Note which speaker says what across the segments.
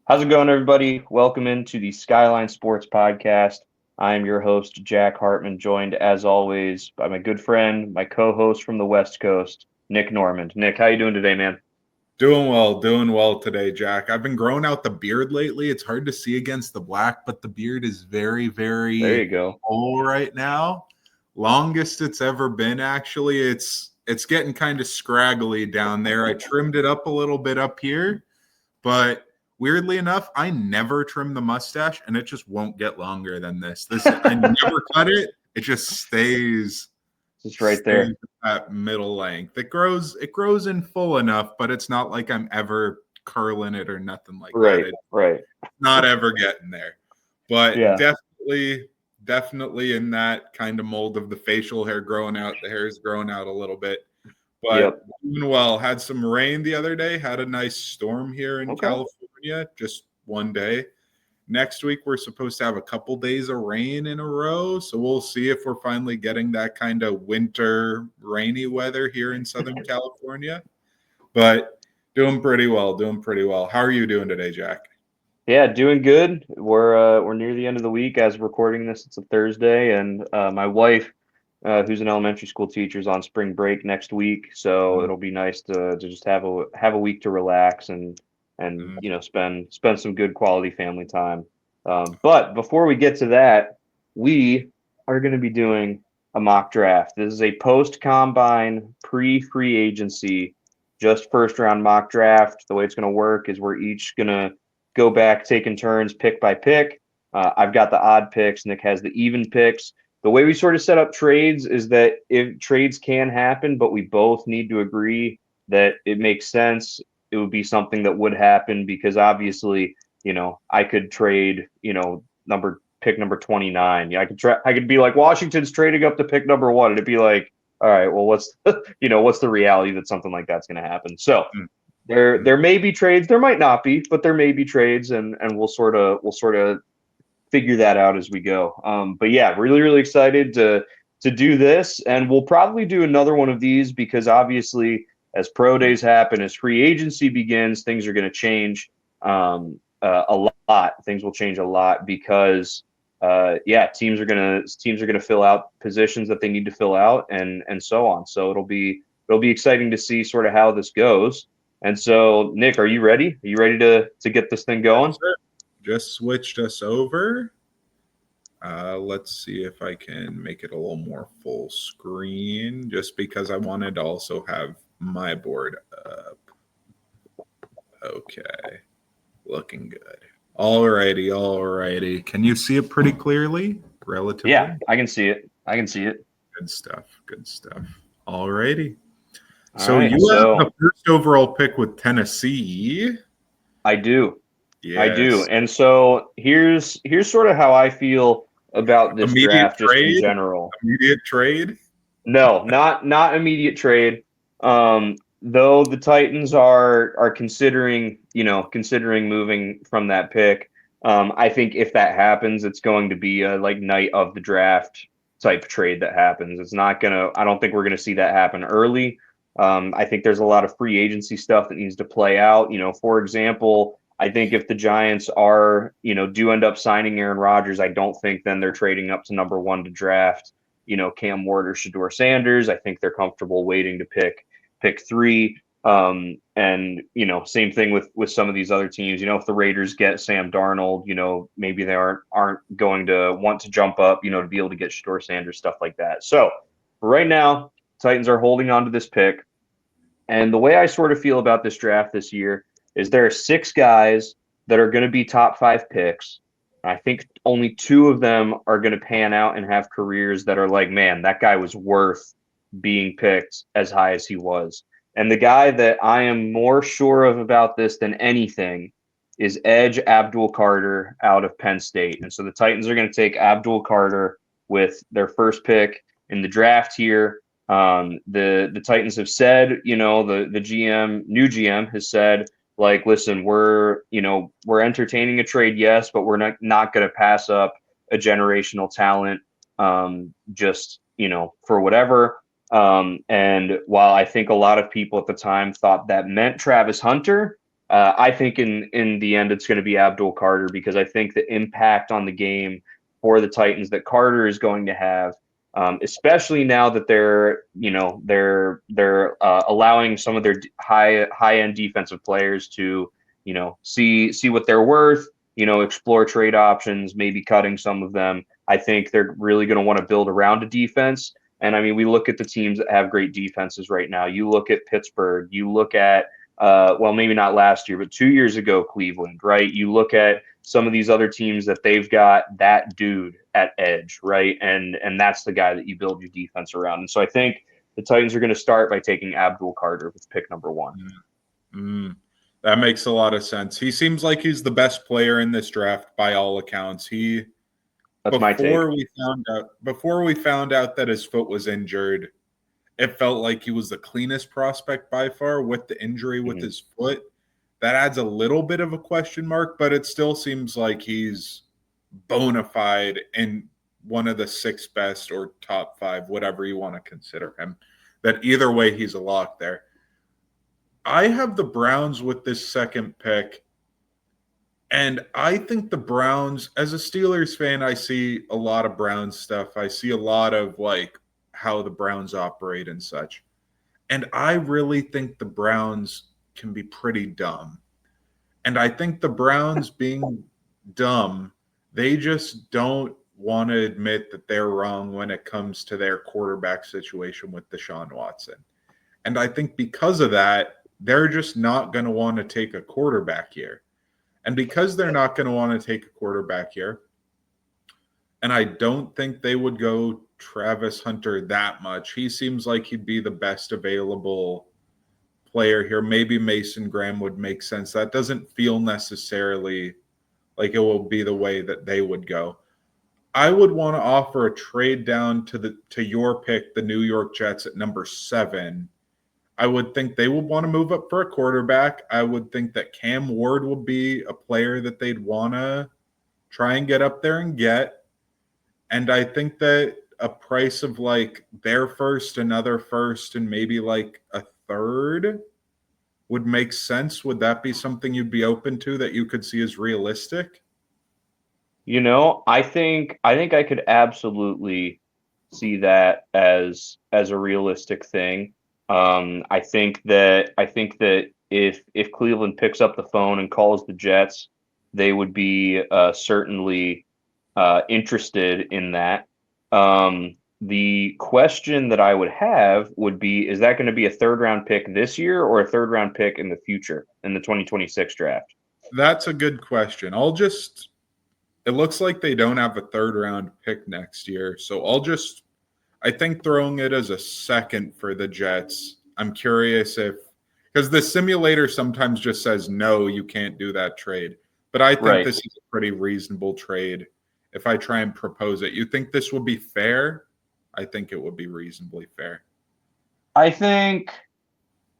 Speaker 1: How's it going, everybody? Welcome into the Skyline Sports Podcast. I am your host, Jack Hartman, joined as always by my good friend, my co-host from the West Coast, Nick Normand. Nick, how you doing today, man?
Speaker 2: Doing well today, Jack. I've been growing out the beard lately. It's hard to see against the black, but the beard is very,
Speaker 1: There you
Speaker 2: very
Speaker 1: go.
Speaker 2: full right now. Longest it's ever been, actually. It's getting kind of scraggly down there. I trimmed it up a little bit up here, but weirdly enough, I never trim the mustache, and it just won't get longer than this. I never cut it. It just
Speaker 1: Just right
Speaker 2: stays
Speaker 1: there.
Speaker 2: at middle length. It grows in full enough, but it's not like I'm ever curling it or nothing like that.
Speaker 1: Right,
Speaker 2: It's
Speaker 1: right.
Speaker 2: not ever getting there. But
Speaker 1: Yeah,
Speaker 2: definitely in that kind of mold of the facial hair growing out. The hair is growing out a little bit. But
Speaker 1: yep.
Speaker 2: doing well. Had some rain the other day. Had a nice storm here in
Speaker 1: Okay.
Speaker 2: California, just one day. Next week, we're supposed to have a couple days of rain in a row. So we'll see if we're finally getting that kind of winter rainy weather here in Southern California. But doing pretty well, doing pretty well. How are you doing today, Jack?
Speaker 1: Yeah, doing good. We're near the end of the week as we're recording this. It's a Thursday, and my wife, who's an elementary school teacher, is on spring break next week. So
Speaker 2: Mm,
Speaker 1: it'll be nice to just have a week to relax and
Speaker 2: mm,
Speaker 1: spend some good quality family time. But before we get to that, we are going to be doing a mock draft. This is a post combine, pre free agency, just first round mock draft. The way it's going to work is we're each going to go back taking turns pick by pick. I've got the odd picks. Nick has the even picks. The way we sort of set up trades is that if trades can happen, but we both need to agree that it makes sense. It would be something that would happen because obviously, I could trade, pick number 29. Yeah, I could be like Washington's trading up to pick number 1, and it'd be like, all right, well, what's the reality that something like that's going to happen? So
Speaker 2: mm,
Speaker 1: there may be trades, there might not be, but there may be trades, and we'll sort of figure that out as we go. But yeah, really really excited to do this, and we'll probably do another one of these because obviously as pro days happen, as free agency begins, things are going to change a lot. Things will change a lot because teams are gonna fill out positions that they need to fill out and so on. So it'll be exciting to see sort of how this goes. And so, Nick, are you ready? Are you ready to get this thing going?
Speaker 2: Yes, sir. Just switched us over. Let's see if I can make it a little more full screen, just because I wanted to also have my board up. Okay, looking good. Alrighty. Can you see it pretty clearly? Relatively?
Speaker 1: Yeah, I can see it. I can see it.
Speaker 2: Good stuff. Alrighty.
Speaker 1: All
Speaker 2: So you
Speaker 1: right.
Speaker 2: have
Speaker 1: So
Speaker 2: the first overall pick with Tennessee.
Speaker 1: I do. I do.
Speaker 2: Yes.
Speaker 1: And so here's sort of how I feel about this
Speaker 2: Immediate
Speaker 1: draft just in
Speaker 2: trade.
Speaker 1: general.
Speaker 2: Immediate trade.
Speaker 1: No, not immediate trade. Though the Titans are considering moving from that pick. I think if that happens, it's going to be a like night of the draft type trade that happens. I don't think we're gonna see that happen early. I think there's a lot of free agency stuff that needs to play out. For example, I think if the Giants do end up signing Aaron Rodgers, I don't think then they're trading up to number 1 to draft Cam Ward or Shador Sanders. I think they're comfortable waiting to pick 3. And same thing with some of these other teams. If the Raiders get Sam Darnold, maybe they aren't going to want to jump up, to be able to get Shador Sanders, stuff like that. So right now, Titans are holding on to this pick. And the way I sort of feel about this draft this year is there are 6 guys that are going to be top 5 picks. I think only 2 of them are going to pan out and have careers that are like, man, that guy was worth being picked as high as he was. And the guy that I am more sure of about this than anything is Edge Abdul Carter out of Penn State. And so the Titans are going to take Abdul Carter with their first pick in the draft here. The Titans have said, the new GM has said, like, listen, we're entertaining a trade, yes, but we're not going to pass up a generational talent, just for whatever. And while I think a lot of people at the time thought that meant Travis Hunter, I think in the end it's going to be Abdul Carter, because I think the impact on the game for the Titans that Carter is going to have, especially now that they're allowing some of their high end defensive players to see what they're worth, explore trade options, maybe cutting some of them. I think they're really going to want to build around a defense. And I mean, we look at the teams that have great defenses right now. You look at Pittsburgh, you look at well, maybe not last year, but 2 years ago, Cleveland, right? You look at some of these other teams that they've got that dude at edge, right? And that's the guy that you build your defense around. And so I think the Titans are going to start by taking Abdul Carter with pick number 1.
Speaker 2: That makes a lot of sense. He seems like he's the best player in this draft by all accounts.
Speaker 1: That's my take.
Speaker 2: Before we found out that his foot was injured, it felt like he was the cleanest prospect by far. With the injury with his foot, that adds a little bit of a question mark, but it still seems like he's bona fide in one of the 6 best or top 5, whatever you want to consider him. That either way, he's a lock there. I have the Browns with this second pick, and I think the Browns, as a Steelers fan, I see a lot of Browns stuff. I see a lot of like how the Browns operate and such. And I really think the Browns can be pretty dumb. And I think the Browns being dumb, they just don't want to admit that they're wrong when it comes to their quarterback situation with Deshaun Watson. And I think because of that, they're just not going to want to take a quarterback here. And because they're not going to want to take a quarterback here, and I don't think they would go Travis Hunter that much. He seems like he'd be the best available player here. Maybe Mason Graham would make sense. That doesn't feel necessarily like it will be the way that they would go. I would want to offer a trade down to your pick, the New York Jets at number 7. I would think they would want to move up for a quarterback. I would think that Cam Ward would be a player that they'd want to try and get up there and get. And I think that a price of like their first, another first, and maybe like a third would make sense. Would that be something you'd be open to, that you could see as realistic?
Speaker 1: I think I could absolutely see that as a realistic thing. I think that if Cleveland picks up the phone and calls the Jets, they would be certainly interested in that. The question that I would have would be, is that going to be a 3rd round pick this year or a 3rd round pick in the future in the 2026 draft?
Speaker 2: That's a good question. It looks like they don't have a 3rd round pick next year. So I think throwing it as a 2nd for the Jets. I'm curious because the simulator sometimes just says, no, you can't do that trade. But I think this is a pretty reasonable trade. If I try and propose it, you think this would be fair? I think it would be reasonably fair.
Speaker 1: I think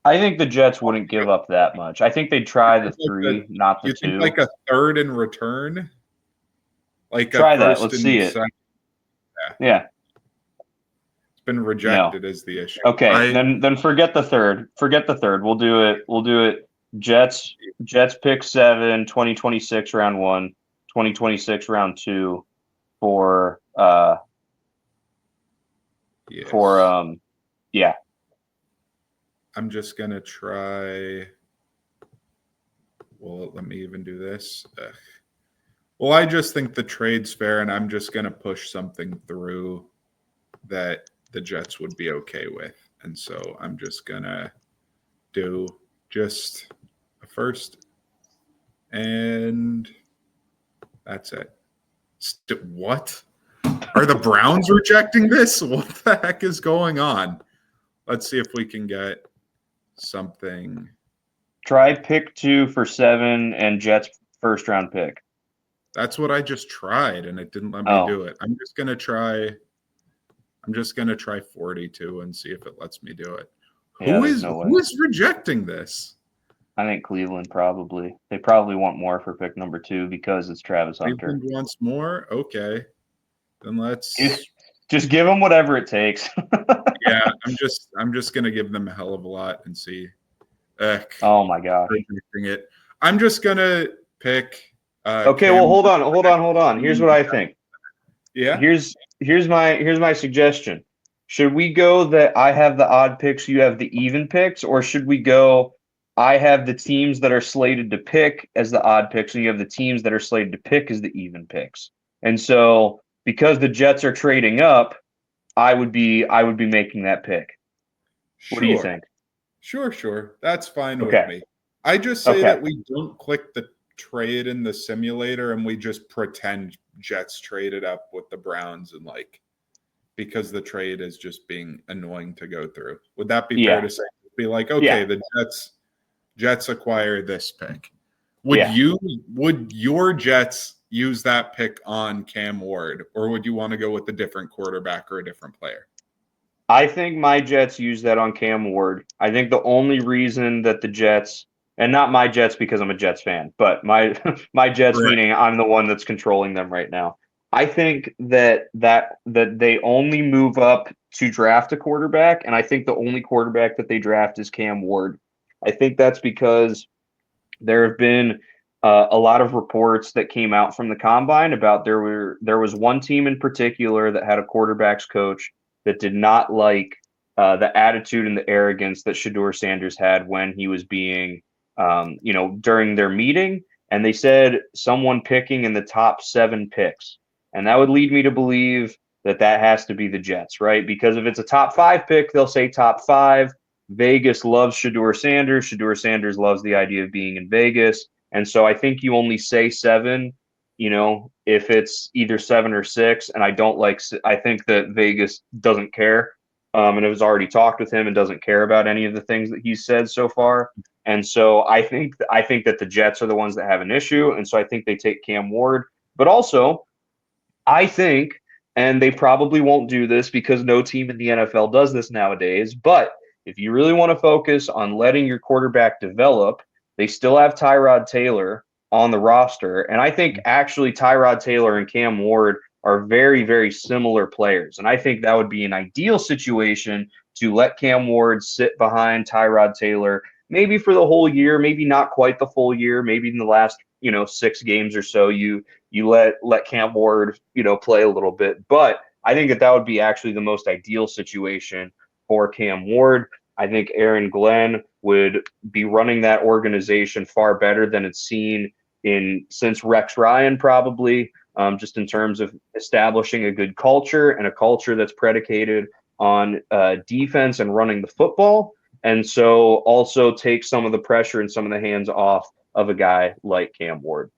Speaker 1: the Jets wouldn't give up that much. I think they'd try the 3, not the 2.
Speaker 2: You think like a 3rd in return? Like
Speaker 1: try that. Let's see it. Yeah.
Speaker 2: It's been rejected as the issue.
Speaker 1: Okay, then forget the 3rd. Forget the 3rd. We'll do it. Jets pick 7, 2026 round 1, 2026 round 2 for yeah.
Speaker 2: I'm just gonna try. Well, let me even do this. Well, I just think the trade's fair, and I'm just gonna push something through that the Jets would be okay with, and so I'm just gonna do just a first, and that's it. What? Are the Browns rejecting this? What the heck is going on? Let's see if we can get something.
Speaker 1: Try pick 2 for 7 and Jets 1st round pick.
Speaker 2: That's what I just tried, and it didn't let me do it. I'm just gonna try 42 and see if it lets me do it.
Speaker 1: Yeah,
Speaker 2: who is rejecting this?
Speaker 1: I think Cleveland probably. They probably want more for pick number 2 because it's Travis Hunter.
Speaker 2: Cleveland wants more? Okay. Then let's
Speaker 1: just give them whatever it takes.
Speaker 2: Yeah, I'm just gonna give them a hell of a lot and see.
Speaker 1: Oh my gosh.
Speaker 2: It. I'm just gonna pick.
Speaker 1: Okay, well,
Speaker 2: Cam.
Speaker 1: hold on. Here's what I think.
Speaker 2: Yeah.
Speaker 1: Here's my suggestion. Should we go that I have the odd picks, you have the even picks, or should we go I have the teams that are slated to pick as the odd picks, and you have the teams that are slated to pick as the even picks? And so because the Jets are trading up, I would be making that pick. What do you
Speaker 2: Sure.
Speaker 1: think?
Speaker 2: Sure. That's fine with
Speaker 1: Okay.
Speaker 2: me. I just say
Speaker 1: Okay.
Speaker 2: that we don't click the trade in the simulator and we just pretend Jets traded up with the Browns and because the trade is just being annoying to go through. Would that be fair
Speaker 1: Yeah.
Speaker 2: to say? Be like, okay,
Speaker 1: Yeah.
Speaker 2: the Jets acquire this pick. Would
Speaker 1: Yeah.
Speaker 2: your Jets use that pick on Cam Ward, or would you want to go with a different quarterback or a different player?
Speaker 1: I think my Jets use that on Cam Ward. I think the only reason that the Jets, and not my Jets because I'm a Jets fan, but my my Jets
Speaker 2: Right.
Speaker 1: meaning I'm the one that's controlling them right now. I think that they only move up to draft a quarterback, and I think the only quarterback that they draft is Cam Ward. I think that's because there have been a lot of reports that came out from the combine about there was one team in particular that had a quarterbacks coach that did not like the attitude and the arrogance that Shador Sanders had when he was being during their meeting, and they said someone picking in the top 7 picks, and that would lead me to believe that that has to be the Jets, right? Because if it's a top 5 pick, they'll say top 5. Vegas loves Shador Sanders. Shador Sanders loves the idea of being in Vegas. And so I think you only say 7, if it's either 7 or 6. And I think that Vegas doesn't care and has already talked with him and doesn't care about any of the things that he's said so far. And so I think that the Jets are the ones that have an issue. And so I think they take Cam Ward. But also, I think, and they probably won't do this because no team in the NFL does this nowadays, but if you really want to focus on letting your quarterback develop, they still have Tyrod Taylor on the roster. And I think actually Tyrod Taylor and Cam Ward are very, very similar players. And I think that would be an ideal situation to let Cam Ward sit behind Tyrod Taylor, maybe for the whole year, maybe not quite the full year, maybe in the last, 6 games or so, you let Cam Ward, play a little bit. But I think that would be actually the most ideal situation for Cam Ward. I think Aaron Glenn would be running that organization far better than it's seen since Rex Ryan, probably, just in terms of establishing a good culture and a culture that's predicated on defense and running the football. And so also take some of the pressure and some of the hands off of a guy like Cam Ward.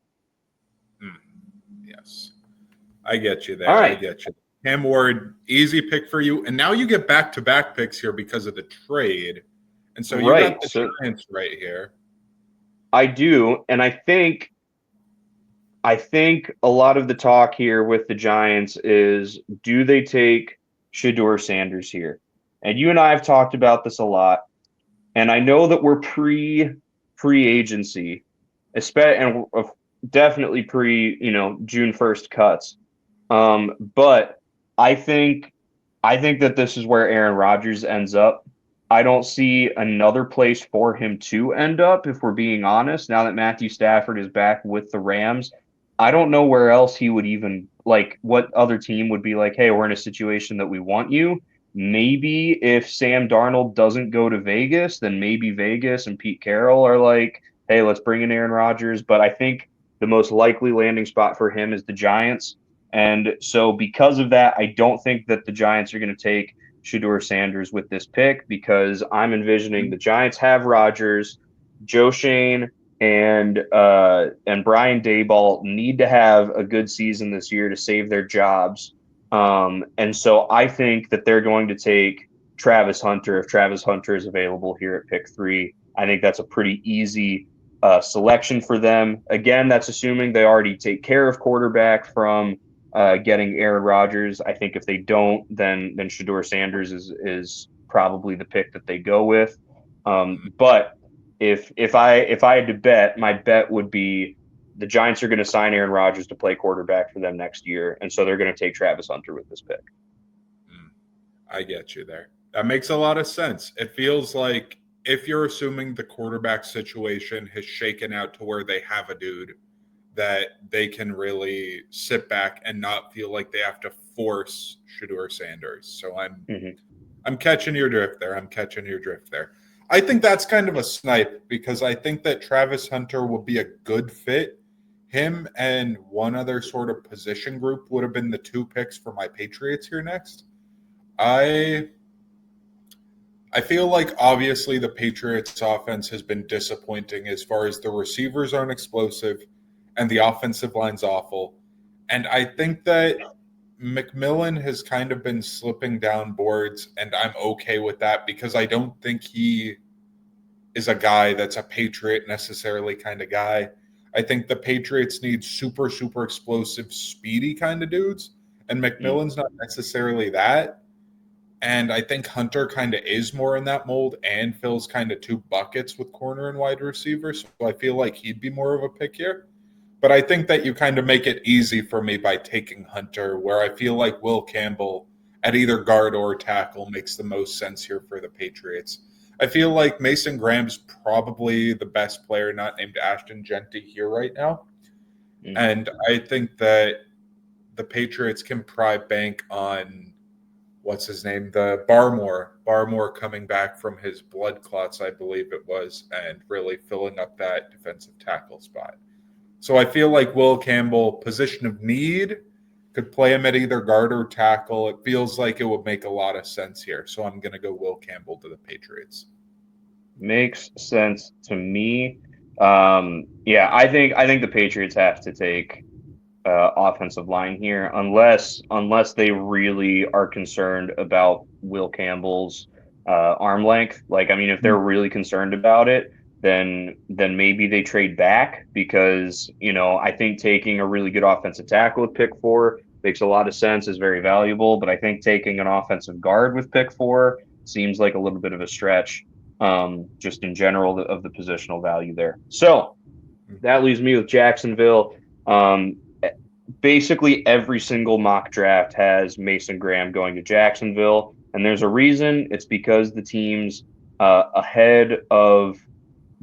Speaker 2: Yes. I get you there.
Speaker 1: All right.
Speaker 2: I get you. Cam Ward, easy pick for you. And now you get back-to-back picks here because of the trade. And so you got the Giants right here.
Speaker 1: I do. And I think a lot of the talk here with the Giants is, do they take Shador Sanders here? And you and I have talked about this a lot. And I know that we're pre agency, and definitely pre, June 1st cuts. But I think that this is where Aaron Rodgers ends up. I don't see another place for him to end up, if we're being honest. Now that Matthew Stafford is back with the Rams, I don't know where else he would even what other team would be like, hey, we're in a situation that we want you. Maybe if Sam Darnold doesn't go to Vegas, then maybe Vegas and Pete Carroll are like, hey, let's bring in Aaron Rodgers. But I think the most likely landing spot for him is the Giants. And so because of that, I don't think that the Giants are going to take Shador Sanders with this pick, because I'm envisioning the Giants have Rodgers, Joe Shane, and Brian Daboll need to have a good season this year to save their jobs. And so I think that they're going to take Travis Hunter if Travis Hunter is available here at pick 3. I think that's a pretty easy selection for them. Again, that's assuming they already take care of quarterback from getting Aaron Rodgers. I think if they don't, then Shador Sanders is probably the pick that they go with. But if I had to bet, my bet would be the Giants are going to sign Aaron Rodgers to play quarterback for them next year, and so they're going to take Travis Hunter with this pick.
Speaker 2: I get you there. That makes a lot of sense. It feels like if you're assuming the quarterback situation has shaken out to where they have a dude that they can really sit back and not feel like they have to force Shedeur Sanders. So I'm catching your drift there. I think that's kind of a snipe because I think that Travis Hunter will be a good fit. Him and one other sort of position group would have been the 2 picks for my Patriots here next. I feel like obviously the Patriots offense has been disappointing as far as the receivers aren't explosive and the offensive line's awful. And I think that McMillan has kind of been slipping down boards, and I'm okay with that because I don't think he is a guy that's a Patriot necessarily kind of guy. I think the Patriots need super, super explosive, speedy kind of dudes, and McMillan's not necessarily that. And I think Hunter kind of is more in that mold and fills kind of 2 buckets with corner and wide receiver. So I feel like he'd be more of a pick here. But I think that you kind of make it easy for me by taking Hunter, where I feel like Will Campbell at either guard or tackle makes the most sense here for the Patriots. I feel like Mason Graham's probably the best player not named Ashton Genty here right now. And I think that the Patriots can probably bank on what's his name, the Barmore coming back from his blood clots, I believe it was, and really filling up that defensive tackle spot. So I feel like Will Campbell, position of need, could play him at either guard or tackle. It feels like it would make a lot of sense here. So I'm going to go Will Campbell to the Patriots.
Speaker 1: Makes sense to me. I think the Patriots have to take offensive line here, unless they really are concerned about Will Campbell's arm length. Like, I mean, if they're really concerned about it, then maybe they trade back because, I think taking a really good offensive tackle with pick 4 makes a lot of sense, is very valuable. But I think taking an offensive guard with pick 4 seems like a little bit of a stretch, just in general of the positional value there. So that leaves me with Jacksonville. Basically every single mock draft has Mason Graham going to Jacksonville, and there's a reason. It's because the teams ahead of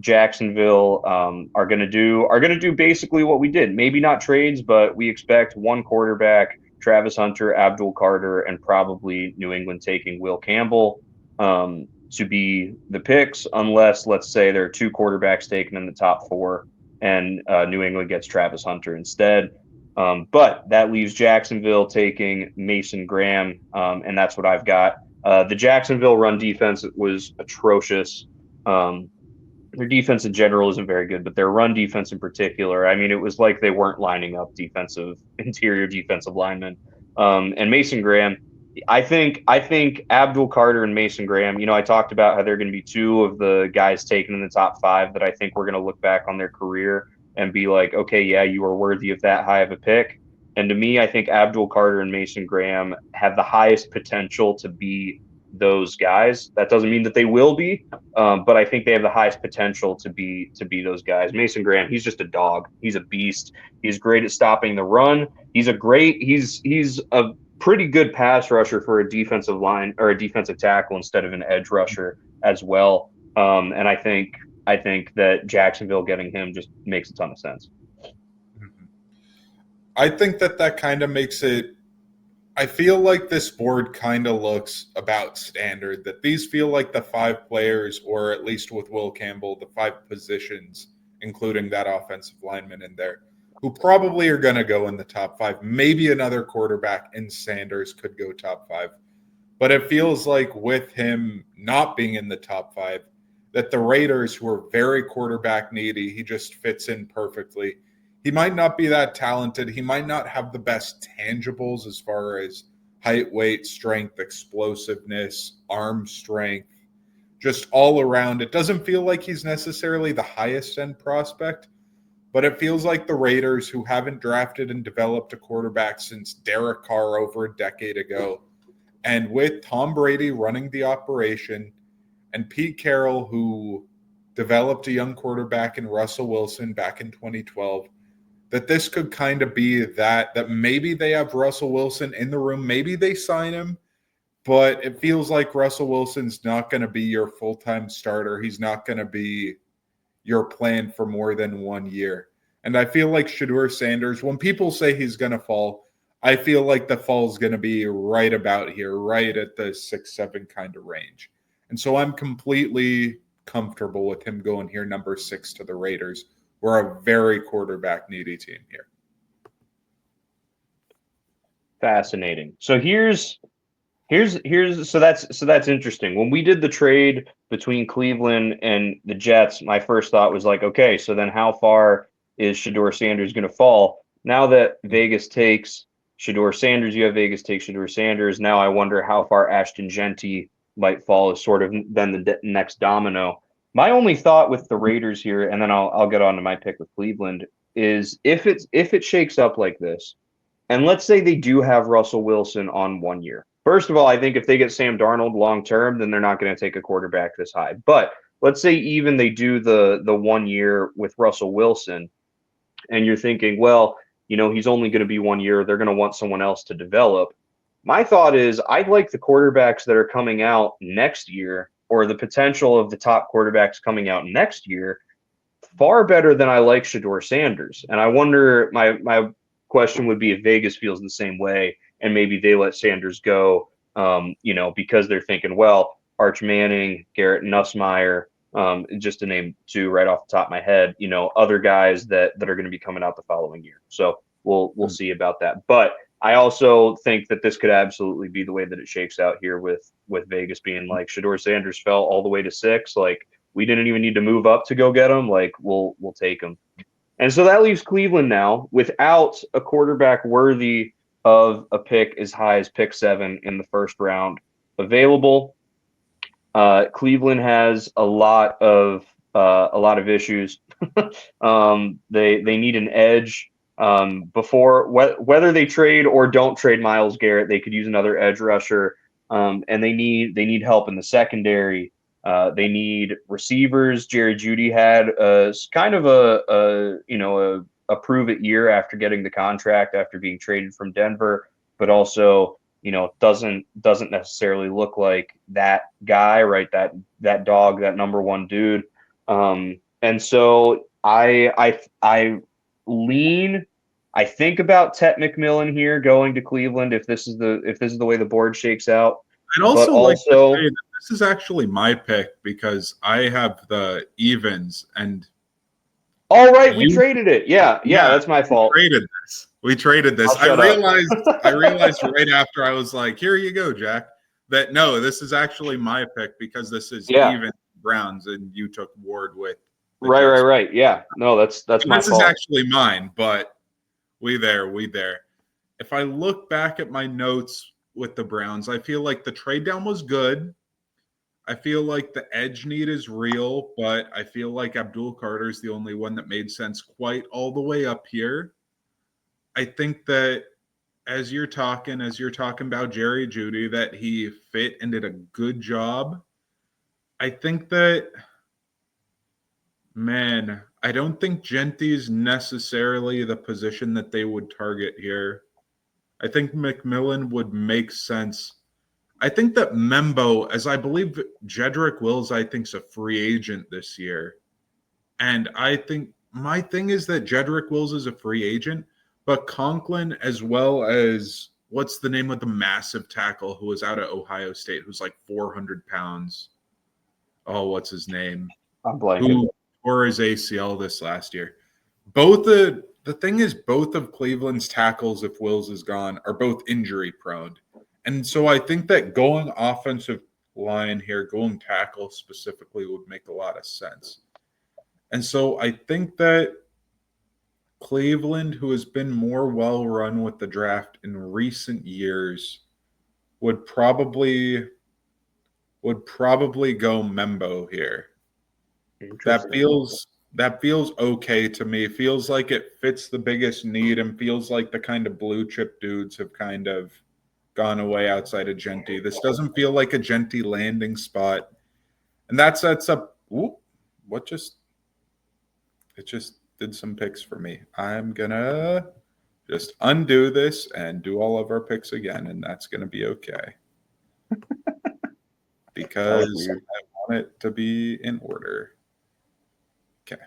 Speaker 1: Jacksonville are going to do basically what we did. Maybe not trades, but we expect 1 quarterback, Travis Hunter, Abdul Carter, and probably New England taking Will Campbell to be the picks, unless, let's say, there are 2 quarterbacks taken in the top 4 and New England gets Travis Hunter instead. But that leaves Jacksonville taking Mason Graham, and that's what I've got. The Jacksonville run defense was atrocious. Their defense in general isn't very good, but their run defense in particular, I mean, it was like they weren't lining up interior defensive linemen. And Mason Graham, I think Abdul Carter and Mason Graham, I talked about how they're going to be 2 of the guys taken in the top 5 that I think we're going to look back on their career and be like, okay, yeah, you are worthy of that high of a pick. And to me, I think Abdul Carter and Mason Graham have the highest potential to be those guys. That doesn't mean that they will be, but I think they have the highest potential to be those guys. Mason Graham, he's just a dog. He's a beast. He's great at stopping the run. He's a pretty good pass rusher for a defensive line or a defensive tackle instead of an edge rusher as well. And I think that Jacksonville getting him just makes a ton of sense.
Speaker 2: I think that kind of makes it. I feel like this board kind of looks about standard, that these feel like the 5 players, or at least with Will Campbell, the 5 positions, including that offensive lineman in there, who probably are going to go in the top 5. Maybe another quarterback in Sanders could go top 5. But it feels like with him not being in the top 5, that the Raiders, who are very quarterback needy, he just fits in perfectly. He might not be that talented. He might not have the best tangibles as far as height, weight, strength, explosiveness, arm strength, just all around. It doesn't feel like he's necessarily the highest end prospect, but it feels like the Raiders, who haven't drafted and developed a quarterback since Derek Carr over a decade ago, and with Tom Brady running the operation and Pete Carroll, who developed a young quarterback in Russell Wilson back in 2012, that this could kind of be that maybe they have Russell Wilson in the room. Maybe they sign him but it feels like Russell Wilson's not going to be your full-time starter. He's not going to be your plan for more than 1 year. And I feel like Shedeur Sanders, when people say he's going to fall, I feel like the fall is going to be right about here, right at the 6-7 kind of range. And so I'm completely comfortable with him going here, number 6 to the Raiders. We're a very quarterback needy team here.
Speaker 1: Fascinating. So so that's interesting. When we did the trade between Cleveland and the Jets, my first thought was like, okay, so then how far is Shedeur Sanders going to fall? Now that Vegas takes Shedeur Sanders, you have Vegas take Shedeur Sanders. Now I wonder how far Ashton Genty might fall as sort of then the next domino. My only thought with the Raiders here, and then I'll get on to my pick with Cleveland, is if it shakes up like this, and let's say they do have Russell Wilson on 1 year. First of all, I think if they get Sam Darnold long term, then they're not going to take a quarterback this high. But let's say even they do the 1 year with Russell Wilson, and you're thinking, well, he's only going to be 1 year. They're going to want someone else to develop. My thought is I like the quarterbacks that are coming out next year, or the potential of the top quarterbacks coming out next year, far better than I like Shedeur Sanders. And I wonder, my question would be if Vegas feels the same way and maybe they let Sanders go, because they're thinking, well, Arch Manning, Garrett Nussmeier, just to name two right off the top of my head, other guys that are going to be coming out the following year. So we'll see about that. But I also think that this could absolutely be the way that it shakes out here with Vegas being like Shedeur Sanders fell all the way to 6. Like, we didn't even need to move up to go get him. Like, we'll take him. And so that leaves Cleveland now without a quarterback worthy of a pick as high as pick 7 in the first round available. Cleveland has a lot of issues. They need an edge before whether they trade or don't trade Myles Garrett. They could use another edge rusher, and they need help in the secondary. They need receivers. Jerry Jeudy had kind of a prove it year after getting the contract after being traded from Denver, but also doesn't necessarily look like that guy, right? That dog, that number one dude. And so I think about Tet McMillan here going to Cleveland if this is the way the board shakes out.
Speaker 2: I'd also like to say that this is actually my pick because I have the evens and.
Speaker 1: All right, we traded it. Yeah, that's my fault.
Speaker 2: We traded this. I realized right after I was like, "Here you go, Jack." That no, this is actually my pick because this is even Browns and you took Ward with.
Speaker 1: Right. Yeah, no, that's my fault.
Speaker 2: This is actually mine, but we there. If I look back at my notes with the Browns, I feel like the trade down was good. I feel like the edge need is real, but I feel like Abdul Carter is the only one that made sense quite all the way up here. I think that as you're talking about Jerry Jeudy, that he fit and did a good job. I think that, man, I don't think Genty is necessarily the position that they would target here. I think McMillan would make sense. I think that Membo, as I believe Jedrick Wills, I think is a free agent this year. And I think my thing is that Jedrick Wills is a free agent, but Conklin, as well as what's the name of the massive tackle who was out of Ohio State, who's like 400 pounds. Oh, what's his name?
Speaker 1: I'm blanking.
Speaker 2: Who tore his ACL this last year. The thing is, both of Cleveland's tackles, if Wills is gone, are both injury prone. And so I think that going offensive line here, going tackle specifically, would make a lot of sense. And so I think that Cleveland, who has been more well run with the draft in recent years, would probably go Membo here. That feels okay to me. Feels like it fits the biggest need and feels like the kind of blue chip dudes have kind of gone away outside of Genty. This doesn't feel like a Genty landing spot. And that sets up it just did some picks for me. I'm gonna just undo this and do all of our picks again, and that's gonna be okay. because
Speaker 1: weird.
Speaker 2: I want it to be in order. Okay.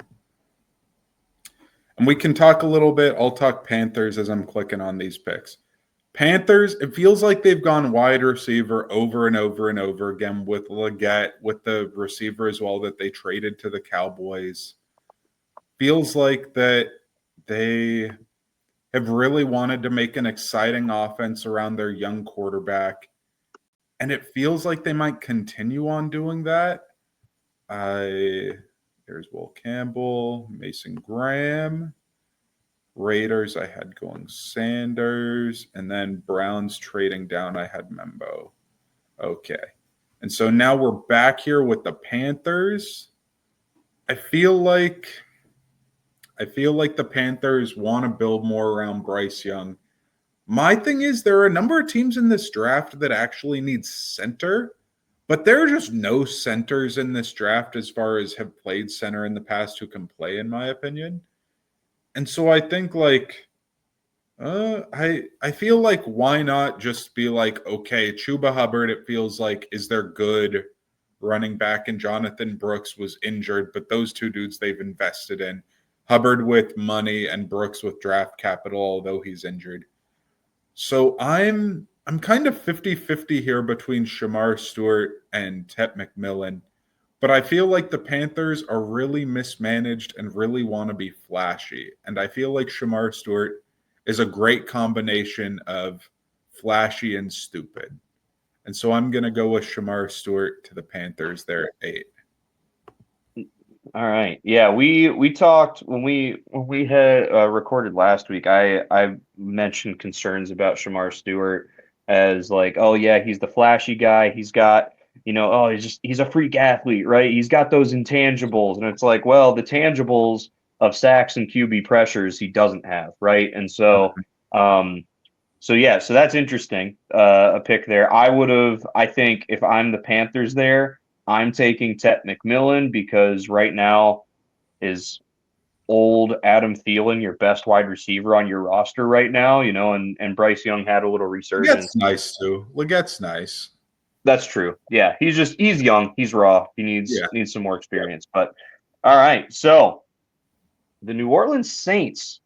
Speaker 2: And we can talk a little bit. I'll talk Panthers as I'm clicking on these picks. Panthers, it feels like they've gone wide receiver over and over and over again with Leggett, with the receiver as well that they traded to the Cowboys. Feels like that they have really wanted to make an exciting offense around their young quarterback. And it feels like they might continue on doing that. There's Will Campbell, Mason Graham. Raiders, I had going Sanders, and then Browns trading down, I had Membo. Okay. And so now we're back here with the Panthers. I feel like the Panthers want to build more around Bryce Young. My thing is there are a number of teams in this draft that actually need center, but there are just no centers in this draft as far as have played center in the past who can play, in my opinion. And so I think I feel like why not just be like, okay, Chuba Hubbard, it feels like, is their good running back, and Jonathan Brooks was injured, but those two dudes they've invested in. Hubbard with money and Brooks with draft capital, although he's injured. So I'm kind of 50-50 here between Shamar Stewart and Tet McMillan. But I feel like the Panthers are really mismanaged and really want to be flashy. And I feel like Shamar Stewart is a great combination of flashy and stupid. And so I'm going to go with Shamar Stewart to the Panthers there at 8.
Speaker 1: All right. Yeah, we talked when we had recorded last week. I mentioned concerns about Shamar Stewart as like, oh yeah, he's the flashy guy. He's got, oh, he's a freak athlete, right? He's got those intangibles, and it's like, well, the tangibles of sacks and QB pressures he doesn't have, right? And so, so that's interesting. A pick there. I think if I'm the Panthers there, I'm taking Tet McMillan because right now is old Adam Thielen your best wide receiver on your roster right now, and Bryce Young had a little resurgence.
Speaker 2: Leggett's nice too. Leggett's nice.
Speaker 1: That's true. Yeah, he's young, he's raw. He needs some more experience. Yeah. But all right, so the New Orleans Saints.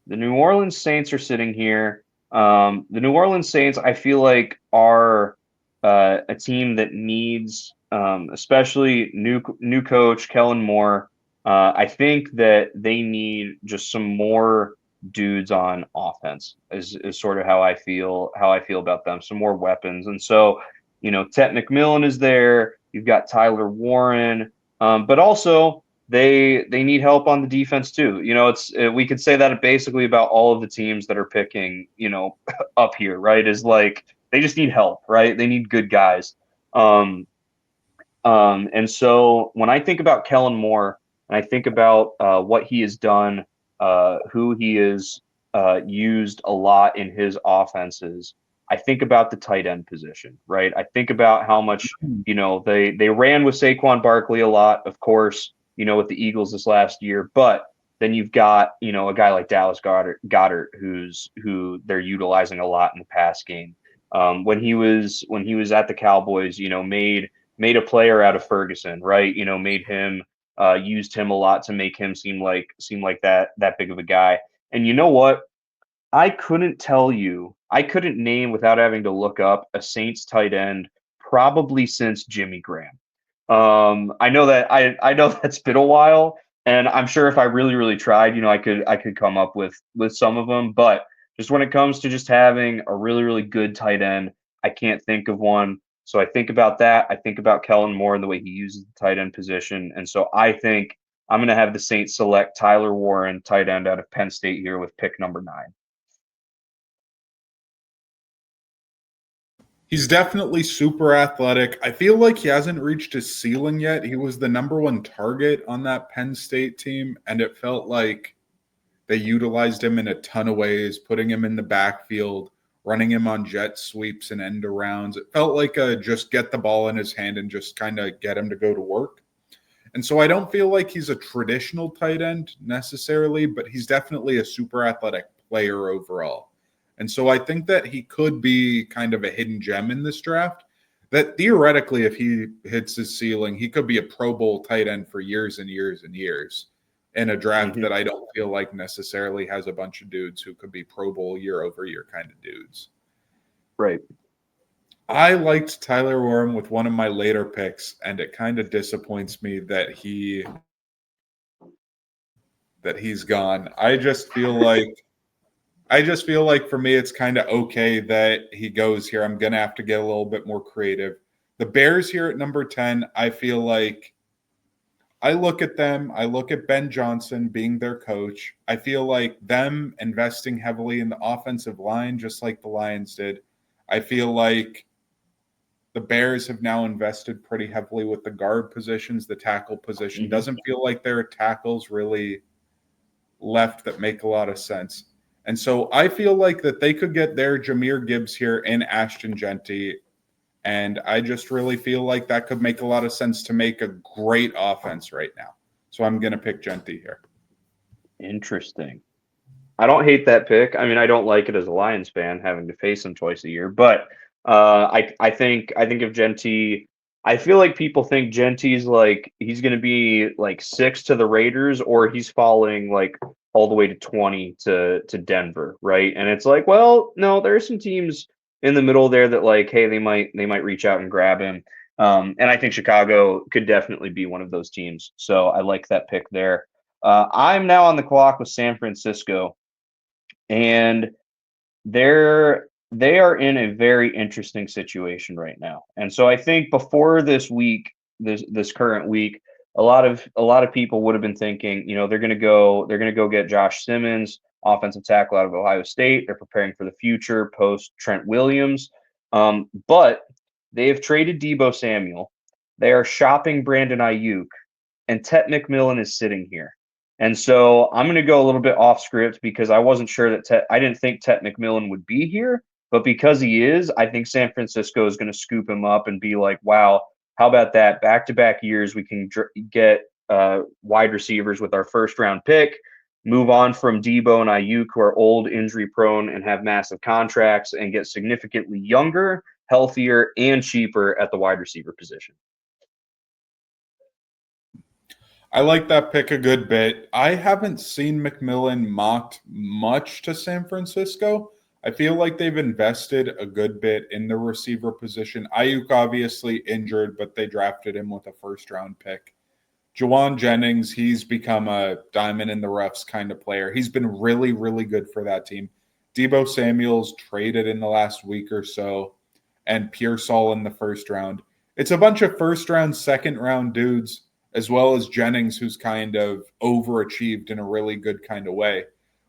Speaker 1: The New Orleans Saints are sitting here. The New Orleans Saints, I feel like, are a team that needs, especially new coach Kellen Moore. I think that they need just some more dudes on offense. Is sort of how I feel about them. Some more weapons, and so Tet McMillan is there. You've got Tyler Warren, but also they need help on the defense too. It's we could say that basically about all of the teams that are picking up here, right? Is like they just need help, right? They need good guys. And so when I think about Kellen Moore and I think about what he has done, who he has used a lot in his offenses, I think about the tight end position, right? I think about how much, they ran with Saquon Barkley a lot, of course, with the Eagles this last year, but then you've got, a guy like Dallas Goedert, who they're utilizing a lot in the pass game. When he was at the Cowboys, made a player out of Ferguson, right? Made him used him a lot to make him seem like that big of a guy. And you know what? I couldn't name without having to look up a Saints tight end probably since Jimmy Graham. I know that's been a while, and I'm sure if I really, really tried, I could come up with some of them. But just when it comes to just having a really, really good tight end, I can't think of one. So I think about that. I think about Kellen Moore and the way he uses the tight end position. And so I think I'm going to have the Saints select Tyler Warren, tight end out of Penn State here with pick number 9.
Speaker 2: He's definitely super athletic. I feel like he hasn't reached his ceiling yet. He was the number 1 target on that Penn State team, and it felt like they utilized him in a ton of ways, putting him in the backfield, running him on jet sweeps and end arounds. It felt like just get the ball in his hand and just kind of get him to go to work. And so I don't feel like he's a traditional tight end necessarily, but he's definitely a super athletic player overall. And so I think that he could be kind of a hidden gem in this draft. that theoretically, if he hits his ceiling, he could be a Pro Bowl tight end for years and years and years in a draft that I don't feel like necessarily has a bunch of dudes who could be Pro Bowl year over year kind of dudes.
Speaker 1: Right.
Speaker 2: I liked Tyler Warren with one of my later picks, and it kind of disappoints me that he's gone. I just feel like for me it's kind of okay that he goes here. I'm going to have to get a little bit more creative. The Bears here at number 10, I feel like I look at them, I look at Ben Johnson being their coach. I feel like them investing heavily in the offensive line, just like the Lions did. I feel like the Bears have now invested pretty heavily with the guard positions, the tackle position. Doesn't feel like there are tackles really left that make a lot of sense. And so I feel like that they could get their Jahmyr Gibbs here in Ashton Genty. And I just really feel like that could make a lot of sense to make a great offense right now. So I'm going to pick Genty here.
Speaker 1: Interesting. I don't hate that pick. I mean, I don't like it as a Lions fan having to face him twice a year, but I think if Genty, I feel like people think Genty's like he's going to be like 6 to the Raiders, or he's falling like all the way to 20 to Denver, right? And it's like, well, no, there are some teams in the middle there that like, hey, they might reach out and grab him. And I think Chicago could definitely be one of those teams. So I like that pick there. I'm now on the clock with San Francisco, and they are in a very interesting situation right now. And so I think before this week, this current week, a lot of people would have been thinking, you know, they're going to go get Josh Simmons, offensive tackle out of Ohio State. They're preparing for the future post Trent Williams. But they have traded Deebo Samuel. They are shopping Brandon Ayuk, and Tet McMillan is sitting here. And so I'm going to go a little bit off script because I wasn't sure that I didn't think Tet McMillan would be here, but because he is, I think San Francisco is going to scoop him up and be like, wow, how about that? Back-to-back years, we can get wide receivers with our first-round pick, move on from Deebo and Ayuk, who are old, injury-prone, and have massive contracts, and get significantly younger, healthier, and cheaper at the wide receiver position.
Speaker 2: I like that pick a good bit. I haven't seen McMillan mocked much to San Francisco. I feel like they've invested a good bit in the receiver position. Ayuk obviously injured, but they drafted him with a first-round pick. Juwan Jennings, he's become a diamond in the roughs kind of player. He's been really, really good for that team. Deebo Samuel's traded in the last week or so, and Pearsall in the first round. It's a bunch of first-round, second-round dudes, as well as Jennings, who's kind of overachieved in a really good kind of way.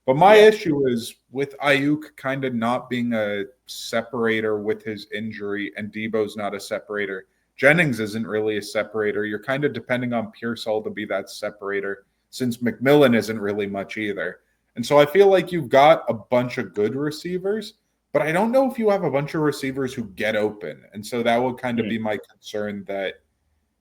Speaker 2: But my issue is with Ayuk kind of not being a separator with his injury, and Deebo's not a separator. Jennings isn't really a separator. You're kind of depending on Pearsall to be that separator, since McMillan isn't really much either. And so I feel like you've got a bunch of good receivers, but I don't know if you have a bunch of receivers who get open. And so that would kind of be my concern, that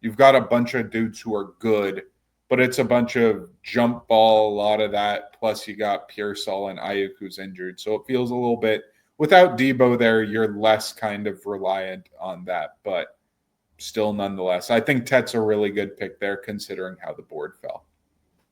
Speaker 2: you've got a bunch of dudes who are good, but it's a bunch of jump ball, a lot of that. Plus you got Pearsall and Ayuk who's injured. So it feels a little bit, without Deebo there, you're less kind of reliant on that. But still, nonetheless, I think Tet's a really good pick there considering how the board fell.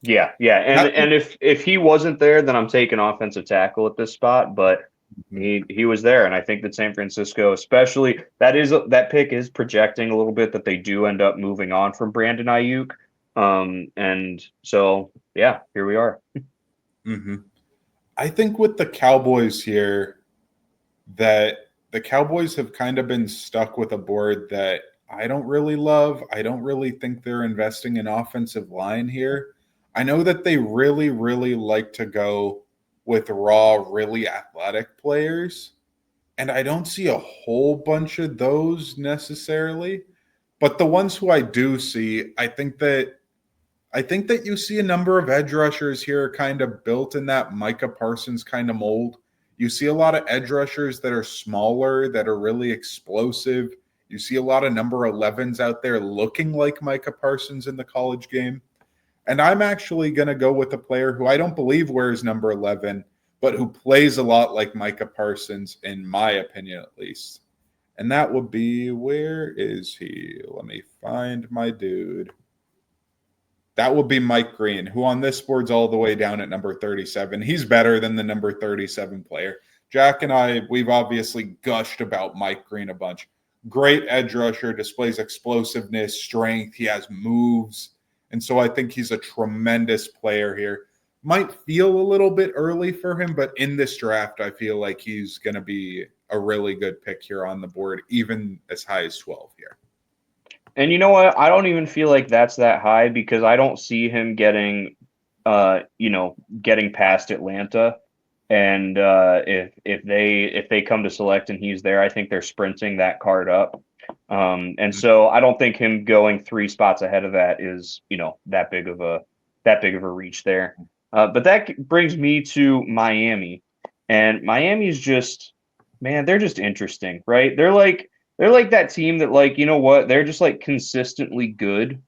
Speaker 1: Yeah. And if he wasn't there, then I'm taking offensive tackle at this spot. But he was there, and I think that San Francisco, especially that pick is projecting a little bit that they do end up moving on from Brandon Ayuk, and so yeah, here we are.
Speaker 2: I think with the Cowboys here, that the Cowboys have kind of been stuck with a board that I don't really love. I don't really think they're investing in offensive line here. I know that they really, really like to go with raw, really athletic players. And I don't see a whole bunch of those necessarily. But the ones who I do see, I think that you see a number of edge rushers here kind of built in that Micah Parsons kind of mold. You see a lot of edge rushers that are smaller, that are really explosive. You see a lot of number 11s out there looking like Micah Parsons in the college game. And I'm actually going to go with a player who I don't believe wears number 11, but who plays a lot like Micah Parsons, in my opinion at least. And that would be, where is he? Let me find my dude. That would be Mike Green, who on this board's all the way down at number 37. He's better than the number 37 player. Jack and I, we've obviously gushed about Mike Green a bunch. Great edge rusher, displays explosiveness, strength. He has moves. And so I think he's a tremendous player here. Might feel a little bit early for him, but in this draft, I feel like he's going to be a really good pick here on the board, even as high as 12 here.
Speaker 1: And you know what? I don't even feel like that's that high because I don't see him getting, getting past Atlanta. And if they come to select and he's there, I think they're sprinting that card up. And so I don't think him going 3 spots ahead of that is, that big of a reach there. But that brings me to Miami, and Miami's just, man, they're just interesting, right? They're like that team that, like, you know what? They're just like consistently good,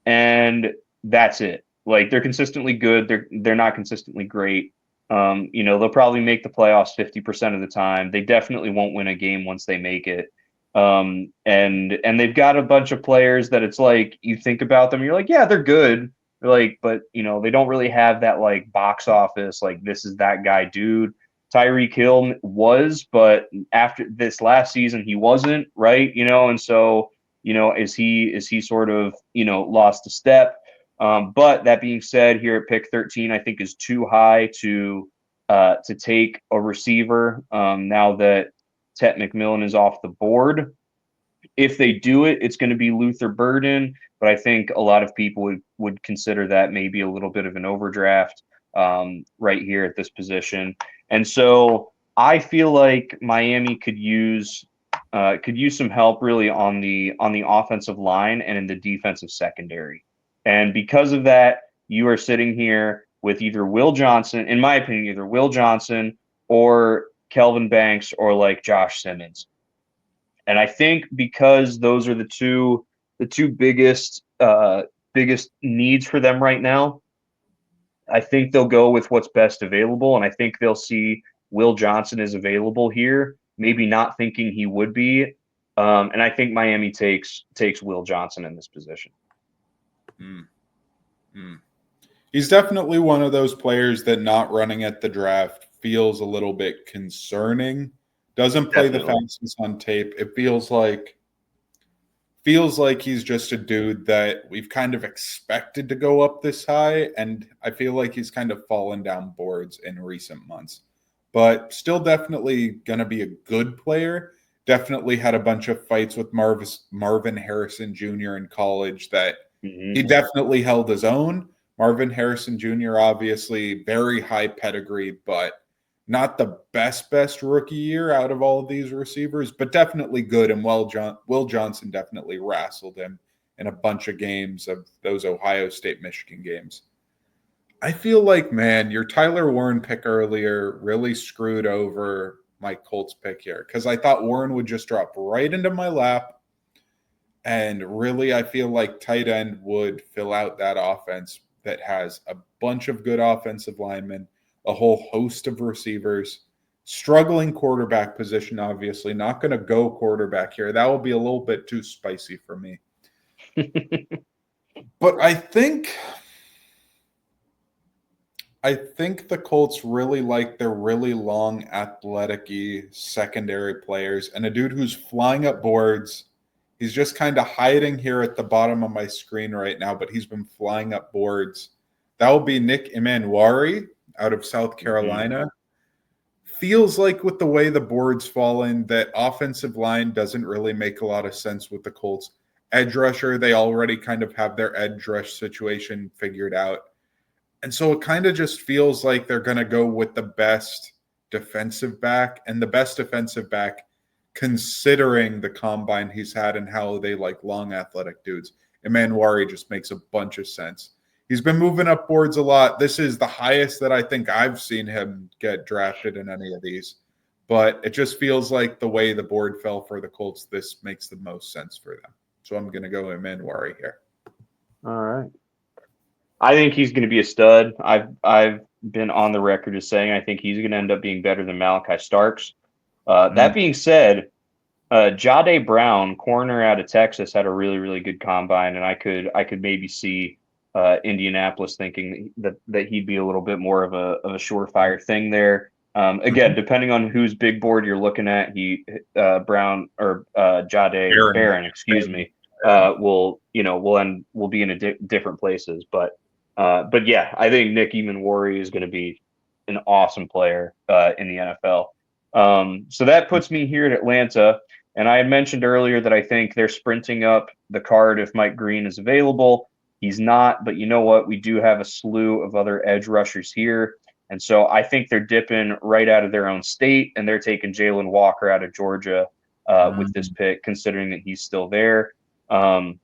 Speaker 1: and that's it. Like, they're consistently good. They're not consistently great. They'll probably make the playoffs 50% of the time. They definitely won't win a game once they make it. And they've got a bunch of players that it's like you think about them, you're like, yeah, they're good. They're like, but they don't really have that like box office, like this is that guy, dude. Tyreek Hill was, but after this last season, he wasn't, right? And so, is he sort of, lost a step? But that being said, here at pick 13, I think is too high to take a receiver now that Tet McMillan is off the board. If they do it, it's going to be Luther Burden, but I think a lot of people would consider that maybe a little bit of an overdraft right here at this position. And so I feel like Miami could use some help really on the offensive line and in the defensive secondary. And because of that, you are sitting here with either Will Johnson, in my opinion, either Will Johnson or Kelvin Banks or like Josh Simmons. And I think because those are the two biggest needs for them right now, I think they'll go with what's best available. And I think they'll see Will Johnson is available here, maybe not thinking he would be. And I think Miami takes Will Johnson in this position.
Speaker 2: He's definitely one of those players that not running at the draft feels a little bit concerning. Doesn't play the fastest on tape. It feels like he's just a dude that we've kind of expected to go up this high, and I feel like he's kind of fallen down boards in recent months. But still definitely going to be a good player. Definitely had a bunch of fights with Marvin Harrison Jr. in college that he definitely held his own. Marvin Harrison Jr., obviously very high pedigree, but not the best rookie year out of all of these receivers, but definitely good. And Will Johnson definitely wrestled him in a bunch of games of those Ohio State-Michigan games. I feel like, man, your Tyler Warren pick earlier really screwed over my Colts pick here because I thought Warren would just drop right into my lap. And really, I feel like tight end would fill out that offense that has a bunch of good offensive linemen, a whole host of receivers, struggling quarterback position, obviously. Not going to go quarterback here. That will be a little bit too spicy for me. But I think the Colts really like their really long, athletic-y secondary players. And a dude who's flying up boards, he's just kind of hiding here at the bottom of my screen right now, but he's been flying up boards. That will be Nick Emanwari out of South Carolina. Feels like with the way the board's fallen, that offensive line doesn't really make a lot of sense with the Colts. Edge rusher, they already kind of have their edge rush situation figured out. And so it kind of just feels like they're going to go with the best defensive back, and the best defensive back considering the combine he's had and how they like long athletic dudes. Emanwari just makes a bunch of sense. He's been moving up boards a lot. This is the highest that I think I've seen him get drafted in any of these. But it just feels like the way the board fell for the Colts, this makes the most sense for them. So I'm going to go Emanwari here.
Speaker 1: All right. I think he's going to be a stud. I've been on the record as saying I think he's going to end up being better than Malachi Starks. That being said, Jahdae Brown, corner out of Texas, had a really, really good combine, and I could maybe see Indianapolis thinking that he'd be a little bit more of a surefire thing there. Again,
Speaker 2: Mhm.
Speaker 1: depending on whose big board you're looking at, Brown or Jahdae
Speaker 2: Aaron,
Speaker 1: Barron, excuse me, will be in different places. But yeah, I think Nick Eamon is going to be an awesome player in the NFL. So that puts me here at Atlanta. And I had mentioned earlier that I think they're sprinting up the card if Mike Green is available. He's not, but you know what? We do have a slew of other edge rushers here. And so I think they're dipping right out of their own state and they're taking Jalen Walker out of Georgia with this
Speaker 2: Mhm.
Speaker 1: pick, considering that he's still there. Um,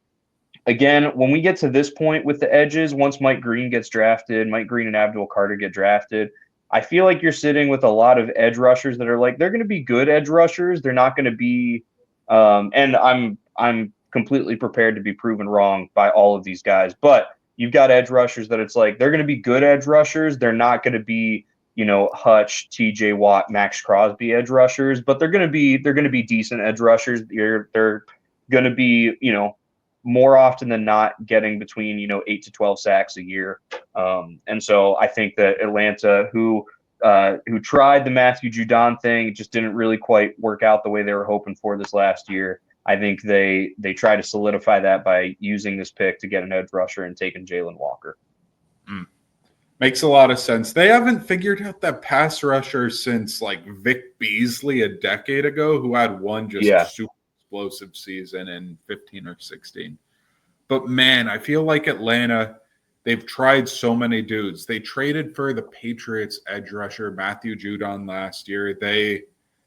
Speaker 1: Again, when we get to this point with the edges, once Mike Green gets drafted, Mike Green and Abdul Carter get drafted, I feel like you're sitting with a lot of edge rushers that are like they're going to be good edge rushers. They're not going to be, and I'm completely prepared to be proven wrong by all of these guys. But you've got edge rushers that it's like they're going to be good edge rushers. They're not going to be Hutch, T.J. Watt, Max Crosby edge rushers, but they're going to be decent edge rushers. They're going to be more often than not getting between 8 to 12 sacks a year. And so I think that Atlanta, who tried the Matthew Judon thing, just didn't really quite work out the way they were hoping for this last year. I think they try to solidify that by using this pick to get an edge rusher and taking Jalen Walker.
Speaker 2: Mm. Makes a lot of sense. They haven't figured out that pass rusher since like Vic Beasley a decade ago, who had one just
Speaker 1: Yeah.
Speaker 2: super explosive season in 15 or 16. But man, I feel like Atlanta, they've tried so many dudes. They traded for the Patriots edge rusher, Matthew Judon, last year. They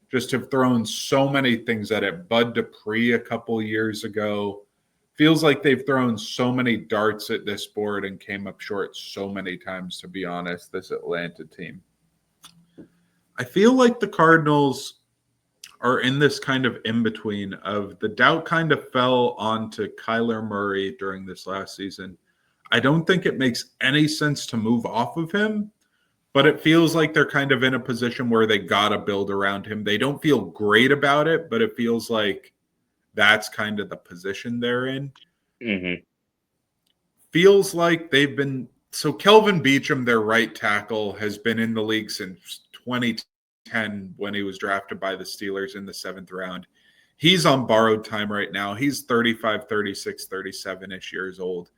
Speaker 2: just have thrown so many things at it. Bud Dupree a couple years ago. Feels like they've thrown so many darts at this board and came up short so many times, to be honest, this Atlanta team. I feel like the Cardinals are in this kind of in between of the doubt kind of fell onto Kyler Murray during this last season. I don't think it makes any sense to move off of him, but it feels like they're kind of in a position where they got to build around him. They don't feel great about it, but it feels like that's kind of the position they're in.
Speaker 1: Mm-hmm.
Speaker 2: Feels like they've been so Kelvin Beachum, their right tackle, has been in the league since 2010 when he was drafted by the Steelers in the 7th round. He's on borrowed time right now. He's 35, 36, 37-ish years old.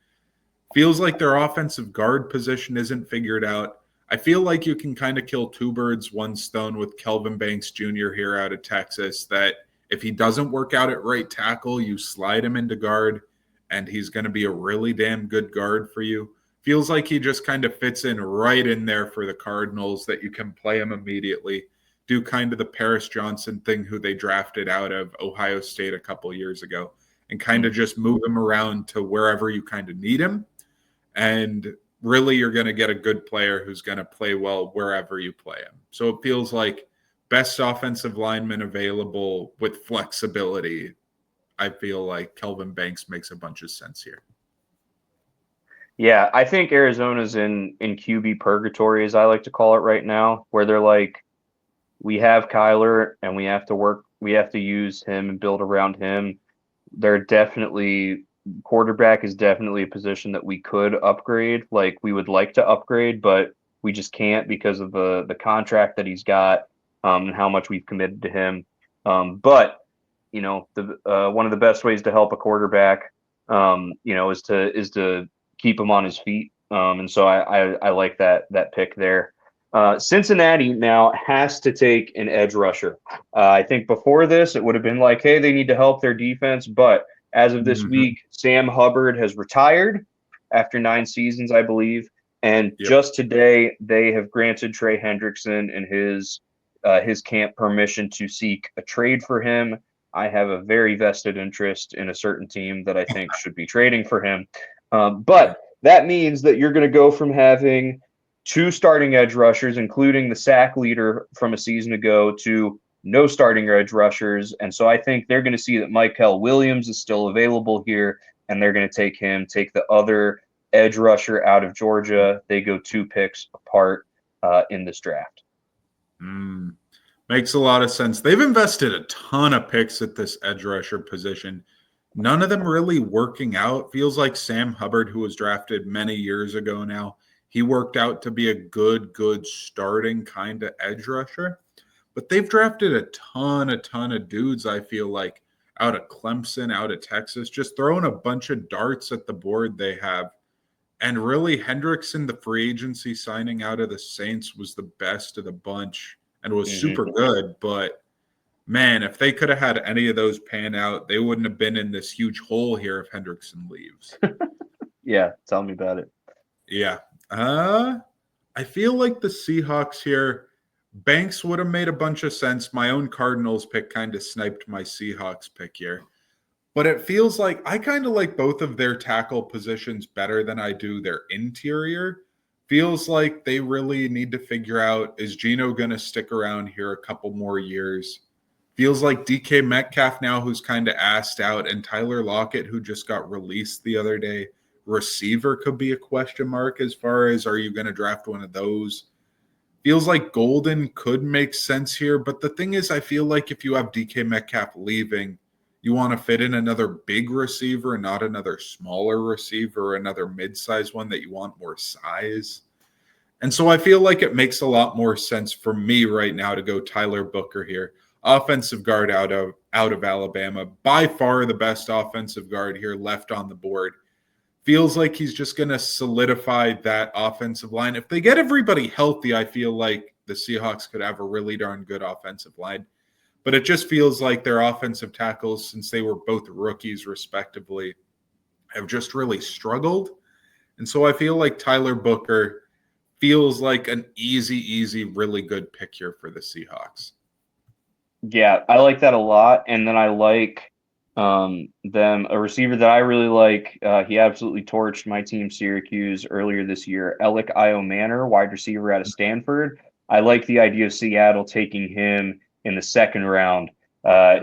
Speaker 2: Feels like their offensive guard position isn't figured out. I feel like you can kind of kill two birds, one stone with Kelvin Banks Jr. here out of Texas, that if he doesn't work out at right tackle, you slide him into guard, and he's going to be a really damn good guard for you. Feels like he just kind of fits in right in there for the Cardinals, that you can play him immediately. Do kind of the Paris Johnson thing, who they drafted out of Ohio State a couple years ago, and kind of just move him around to wherever you kind of need him. And really, you're going to get a good player who's going to play well wherever you play him. So it feels like best offensive lineman available with flexibility. I feel like Kelvin Banks makes a bunch of sense here.
Speaker 1: Yeah, I think Arizona's in QB purgatory, as I like to call it right now, where they're like, we have Kyler and we have to use him and build around him. They're definitely quarterback is definitely a position that we could upgrade. Like we would like to upgrade, but we just can't because of the contract that he's got and how much we've committed to him. But the one of the best ways to help a quarterback, is to keep him on his feet. And so I like that pick there. Cincinnati now has to take an edge rusher. I think before this, it would have been like, hey, they need to help their defense. But as of this
Speaker 2: Mm-hmm.
Speaker 1: week, Sam Hubbard has retired after 9 seasons, I believe. And
Speaker 2: Yep.
Speaker 1: just today, they have granted Trey Hendrickson and his camp permission to seek a trade for him. I have a very vested interest in a certain team that I think should be trading for him.
Speaker 2: Yeah.
Speaker 1: But that means that you're going to go from having two starting edge rushers, including the sack leader from a season ago, to no starting edge rushers. And so I think they're going to see that Michael Williams is still available here, and they're going to take the other edge rusher out of Georgia. They go 2 picks apart in this draft.
Speaker 2: Mm. Makes a lot of sense. They've invested a ton of picks at this edge rusher position. None of them really working out. Feels like Sam Hubbard, who was drafted many years ago now, he worked out to be a good starting kind of edge rusher. But they've drafted a ton of dudes, I feel like, out of Clemson, out of Texas, just throwing a bunch of darts at the board they have. And really, Hendrickson, the free agency signing out of the Saints, was the best of the bunch and was super good. But man, if they could have had any of those pan out, they wouldn't have been in this huge hole here if Hendrickson leaves.
Speaker 1: Yeah, tell me about it.
Speaker 2: Yeah. I feel like the Seahawks here, Banks would have made a bunch of sense. My own Cardinals pick kind of sniped my Seahawks pick here. But it feels like I kind of like both of their tackle positions better than I do their interior. Feels like they really need to figure out, is Geno going to stick around here a couple more years? Feels like DK Metcalf now, who's kind of asked out, and Tyler Lockett, who just got released the other day. Receiver could be a question mark as far as, are you going to draft one of those? Feels like Golden could make sense here. But the thing is, I feel like if you have DK Metcalf leaving, you want to fit in another big receiver, not another smaller receiver, another mid-size one that you want more size. And so I feel like it makes a lot more sense for me right now to go Tyler Booker here. Offensive guard out of Alabama. By far the best offensive guard here left on the board. Feels like he's just going to solidify that offensive line. If they get everybody healthy, I feel like the Seahawks could have a really darn good offensive line. But it just feels like their offensive tackles, since they were both rookies respectively, have just really struggled. And so I feel like Tyler Booker feels like an easy, really good pick here for the Seahawks.
Speaker 1: Yeah, I like that a lot. And then I like a receiver that I really like. He absolutely torched my team, Syracuse, earlier this year. Alec Iomanner, wide receiver out of Stanford. I like the idea of Seattle taking him in the second round.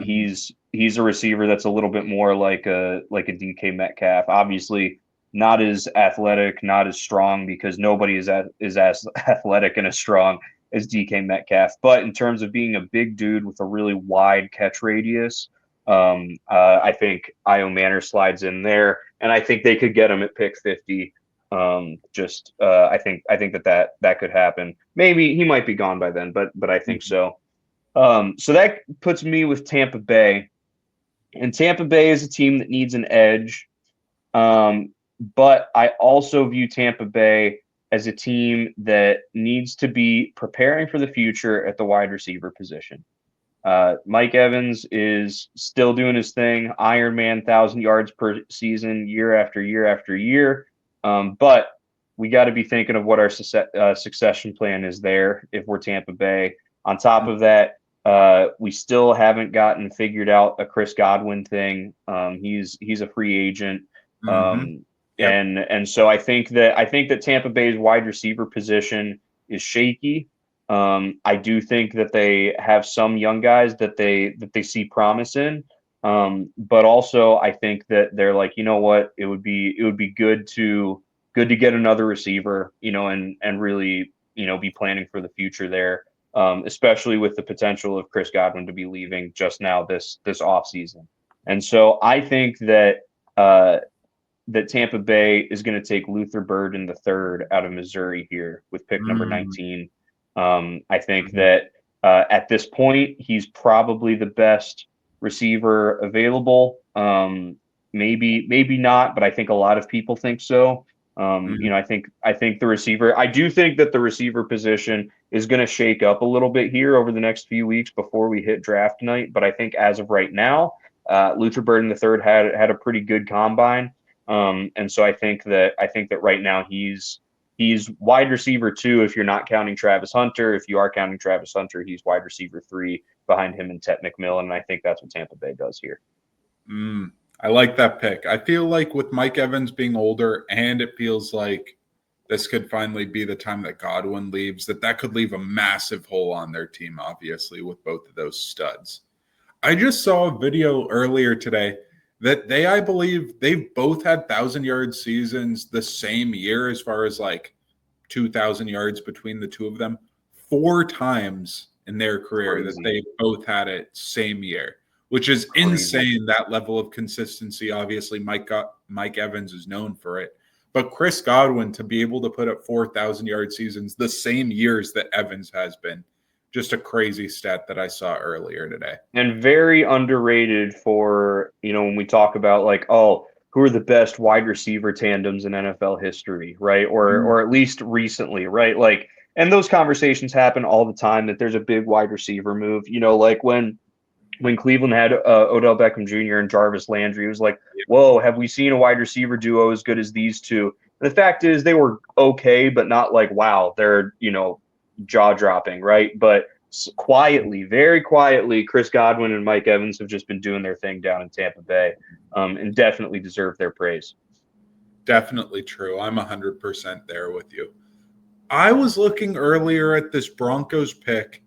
Speaker 1: He's a receiver that's a little bit more like a DK Metcalf. Obviously, not as athletic, not as strong, because nobody is as athletic and as strong as DK Metcalf. But in terms of being a big dude with a really wide catch radius, I think Io Manor slides in there, and I think they could get him at pick 50. I think that could happen. Maybe he might be gone by then, but I think so. So that puts me with Tampa Bay, and Tampa Bay is a team that needs an edge. But I also view Tampa Bay as a team that needs to be preparing for the future at the wide receiver position. Mike Evans is still doing his thing, Iron Man, 1,000 yards per season, year after year after year. But we got to be thinking of what our succession plan is there if we're Tampa Bay. On top of that, we still haven't gotten figured out a Chris Godwin thing. He's a free agent. And so I think that Tampa Bay's wide receiver position is shaky. I do think that they have some young guys that they see promise in. But also I think that they're like, you know what, it would be good to get another receiver, and really, be planning for the future there. Especially with the potential of Chris Godwin to be leaving just now this offseason. And so I think that that Tampa Bay is going to take Luther Burden III out of Missouri here with pick number 19. I think that at this point, he's probably the best receiver available. Maybe not, but I think a lot of people think so. I think the receiver, I do think that the receiver position is going to shake up a little bit here over the next few weeks before we hit draft night. But I think as of right now, Luther Burden III had a pretty good combine. And so I think that right now he's wide receiver 2 if you're not counting Travis Hunter. If you are counting Travis Hunter, he's wide receiver 3 behind him and Tet McMillan. And I think that's what Tampa Bay does here.
Speaker 2: I like that pick. I feel like with Mike Evans being older, and it feels like this could finally be the time that Godwin leaves, that could leave a massive hole on their team, obviously, with both of those studs. I just saw a video earlier today that I believe they've both had 1,000-yard seasons the same year, as far as like 2,000 yards between the two of them, 4 times in their career that
Speaker 1: Crazy.
Speaker 2: they both had it same year, which is
Speaker 1: Crazy.
Speaker 2: insane, that level of consistency. Obviously, Mike Evans is known for it. But Chris Godwin, to be able to put up 4,000-yard seasons the same years that Evans has been, just a crazy stat that I saw earlier today.
Speaker 1: And very underrated for, when we talk about like, oh, who are the best wide receiver tandems in NFL history, right? Or at least recently, right? Like, and those conversations happen all the time that there's a big wide receiver move, like when Cleveland had Odell Beckham Jr. and Jarvis Landry, it was like, whoa, have we seen a wide receiver duo as good as these two? And the fact is they were okay, but not like, wow, they're, jaw dropping, right? But quietly, very quietly, Chris Godwin and Mike Evans have just been doing their thing down in Tampa Bay, and definitely deserve their praise.
Speaker 2: Definitely true. I'm 100% there with you. I was looking earlier at this Broncos pick,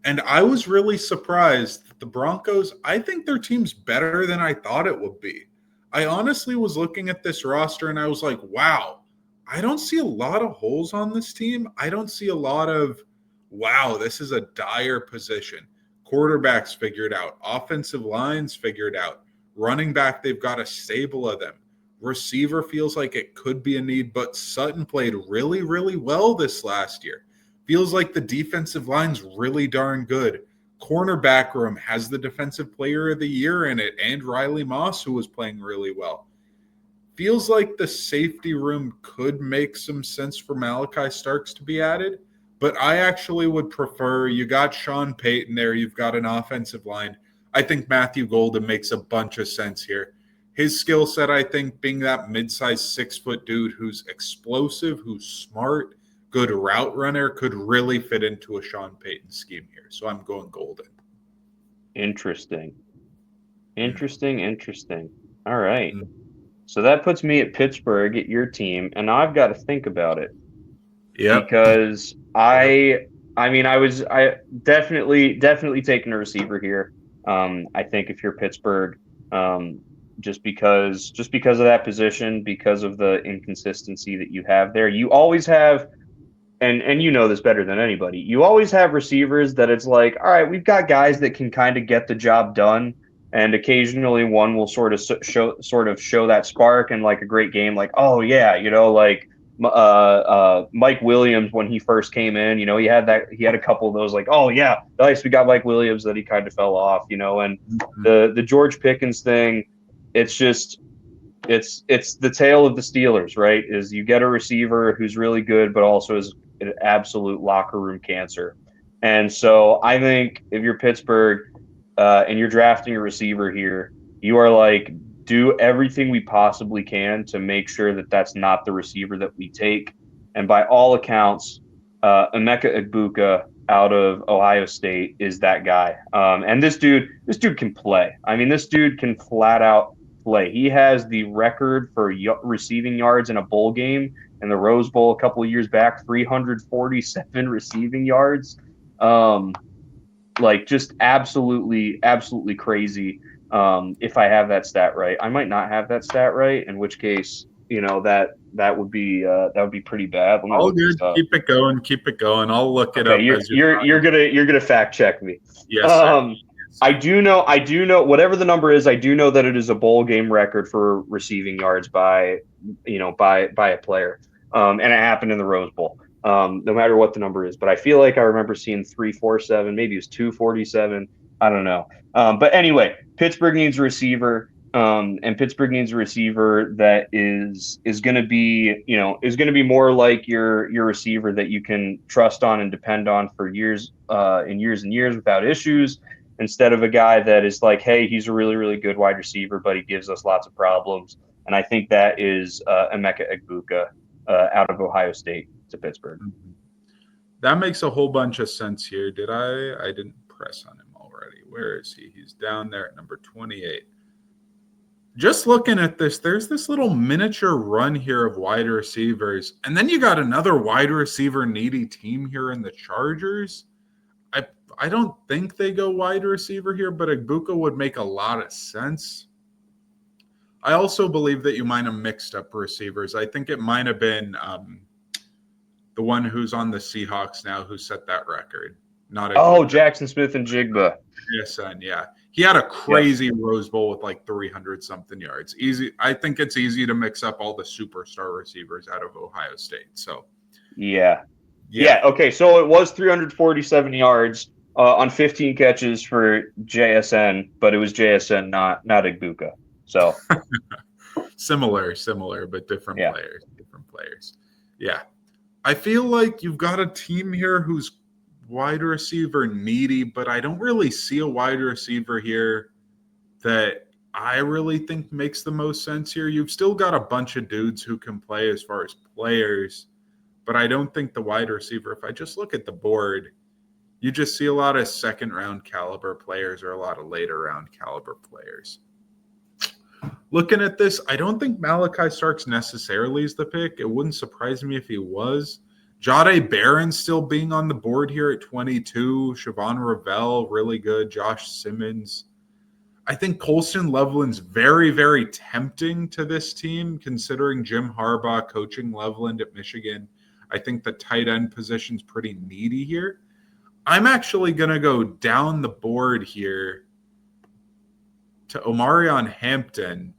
Speaker 2: and I was really surprised that the Broncos, I think their team's better than I thought it would be. I honestly was looking at this roster and I was like, wow, I don't see a lot of holes on this team. I don't see a lot of, wow, this is a dire position. Quarterbacks figured out. Offensive lines figured out. Running back, they've got a stable of them. Receiver feels like it could be a need, but Sutton played really, really well this last year. Feels like the defensive line's really darn good. Cornerback room has the defensive player of the year in it, and Riley Moss, who was playing really well. Feels like the safety room could make some sense for Malachi Starks to be added, but I actually would prefer, you got Sean Payton there, you've got an offensive line. I think Matthew Golden makes a bunch of sense here. His skill set, I think, being that mid-sized 6-foot dude who's explosive, who's smart, good route runner, could really fit into a Sean Payton scheme here. So I'm going Golden.
Speaker 1: Interesting. All right. So that puts me at Pittsburgh, at your team, and now I've got to think about it.
Speaker 2: Yeah.
Speaker 1: Because I was definitely taking a receiver here. I think if you're Pittsburgh, just because of that position, because of the inconsistency that you have there, you always have, and you know this better than anybody, you always have receivers that it's like, all right, we've got guys that can kind of get the job done, and occasionally one will sort of show that spark and like a great game, like, oh yeah, like Mike Williams when he first came in, he had a couple of those like, oh yeah, nice, we got Mike Williams, that he kind of fell off, and the George Pickens thing, it's just it's the tale of the Steelers, right? Is you get a receiver who's really good, but also is an absolute locker room cancer. And so I think if you're Pittsburgh and you're drafting a receiver here, you are like, do everything we possibly can to make sure that that's not the receiver that we take. And by all accounts, Emeka Egbuka out of Ohio State is that guy. And this dude can play. I mean, this dude can flat out play. He has the record for receiving yards in a bowl game in the Rose Bowl a couple of years back, 347 receiving yards. Like just absolutely crazy. If I have that stat right, I might not have that stat right, in which case, that would be pretty bad.
Speaker 2: All good. Keep it going. I'll look it up.
Speaker 1: You're gonna fact check me.
Speaker 2: Yes.
Speaker 1: I do know whatever the number is. I do know that it is a bowl game record for receiving yards by a player, and it happened in the Rose Bowl. No matter what the number is, but I feel like I remember seeing 347, maybe it was 247. I don't know. But anyway, Pittsburgh needs a receiver, and Pittsburgh needs a receiver that is going to be more like your receiver that you can trust on and depend on for years and years and years without issues, instead of a guy that is like, hey, he's a really, really good wide receiver, but he gives us lots of problems. And I think that is Emeka Egbuka out of Ohio State to Pittsburgh.
Speaker 2: That makes a whole bunch of sense here. I didn't press on him already. Where is he? He's down there at number 28. Just looking at this, there's this little miniature run here of wide receivers. And then you got another wide receiver needy team here in the Chargers. I don't think they go wide receiver here, but Egbuka would make a lot of sense. I also believe that you might have mixed up receivers. I think it might have been the one who's on the Seahawks now who set that record. not
Speaker 1: Oh,
Speaker 2: Igbuka.
Speaker 1: Jackson Smith and Jigba.
Speaker 2: JSN, yeah. He had a
Speaker 1: Yep.
Speaker 2: crazy Rose Bowl with like 300 something yards. Easy. I think it's easy to mix up all the superstar receivers out of Ohio State. So,
Speaker 1: Yeah.
Speaker 2: yeah.
Speaker 1: Yeah. Okay. So it was 347 yards on 15 catches for JSN, but it was JSN, not Igbuka. So
Speaker 2: Similar, but different
Speaker 1: yeah.
Speaker 2: players. Different players. Yeah. I feel like you've got a team here who's wide receiver needy, but I don't really see a wide receiver here that I really think makes the most sense here. You've still got a bunch of dudes who can play as far as players, but I don't think the wide receiver, if I just look at the board, you just see a lot of second round caliber players or a lot of later round caliber players. Looking at this, I don't think Malachi Starks necessarily is the pick. It wouldn't surprise me if he was. Jahdae Barron still being on the board here at 22. Siobhan Ravel, really good. Josh Simmons. I think Colston Loveland's very, very tempting to this team, considering Jim Harbaugh coaching Loveland at Michigan. I think the tight end position's pretty needy here. I'm actually going to go down the board here to Omarion Hampton.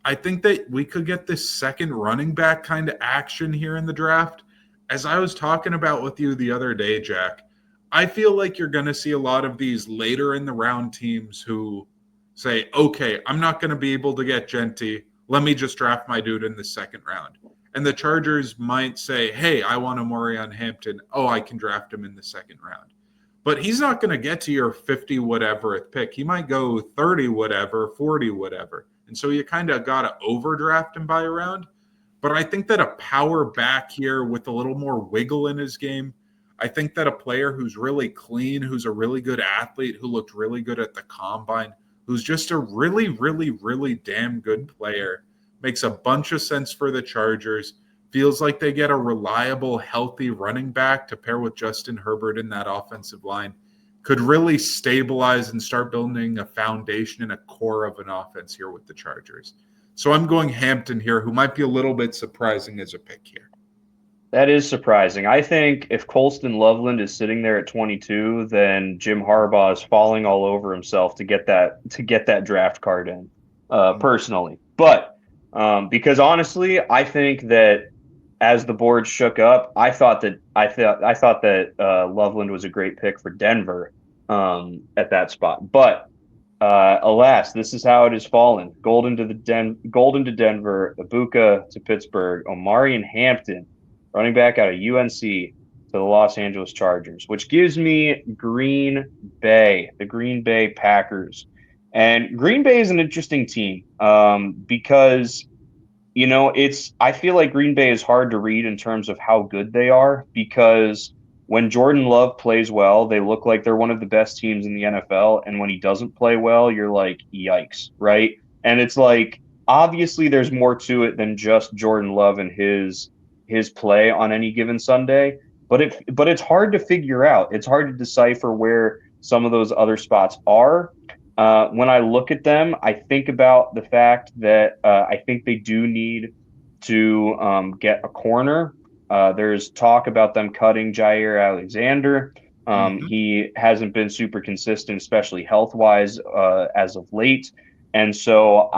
Speaker 2: I think that we could get this second running back kind of action here in the draft. As I was talking about with you the other day, Jack, I feel like you're going to see a lot of these later in the round teams who say, okay, I'm not going to be able to get Genty. Let me just draft my dude in the second round. And the Chargers might say, hey, I want Omarion Hampton. Oh, I can draft him in the second round. But he's not going to get to your 50 whatever pick. He might go 30 whatever, 40 whatever. And so you kind of got to overdraft him by a round. But I think that a power back here with a little more wiggle in his game, I think that a player who's really clean, who's a really good athlete, who looked really good at the combine, who's just a really, really, really damn good player, makes a bunch of sense for the Chargers. Feels like they get a reliable, healthy running back to pair with Justin Herbert in that offensive line. Could really stabilize and start building a foundation and a core of an offense here with the Chargers. So I'm going Hampton here, who might be a little bit surprising as a pick here.
Speaker 1: That is surprising. I think if Colston Loveland is sitting there at 22, then Jim Harbaugh is falling all over himself to get that draft card in, personally. But because honestly, I think that as the board shook up, I thought that Loveland was a great pick for Denver at that spot. But alas, this is how it has fallen. Golden to Denver, Ibuka to Pittsburgh, Omarion Hampton, running back out of UNC to the Los Angeles Chargers, which gives me Green Bay, the Green Bay Packers. And Green Bay is an interesting team because, I feel like Green Bay is hard to read in terms of how good they are because when Jordan Love plays well, they look like they're one of the best teams in the NFL. And when he doesn't play well, you're like, yikes, right? And it's like, obviously there's more to it than just Jordan Love and his play on any given Sunday. But it's hard to figure out. It's hard to decipher where some of those other spots are. When I look at them, I think about the fact that I think they do need to get a corner. There's talk about them cutting Jair Alexander. He hasn't been super consistent, especially health-wise, as of late. And so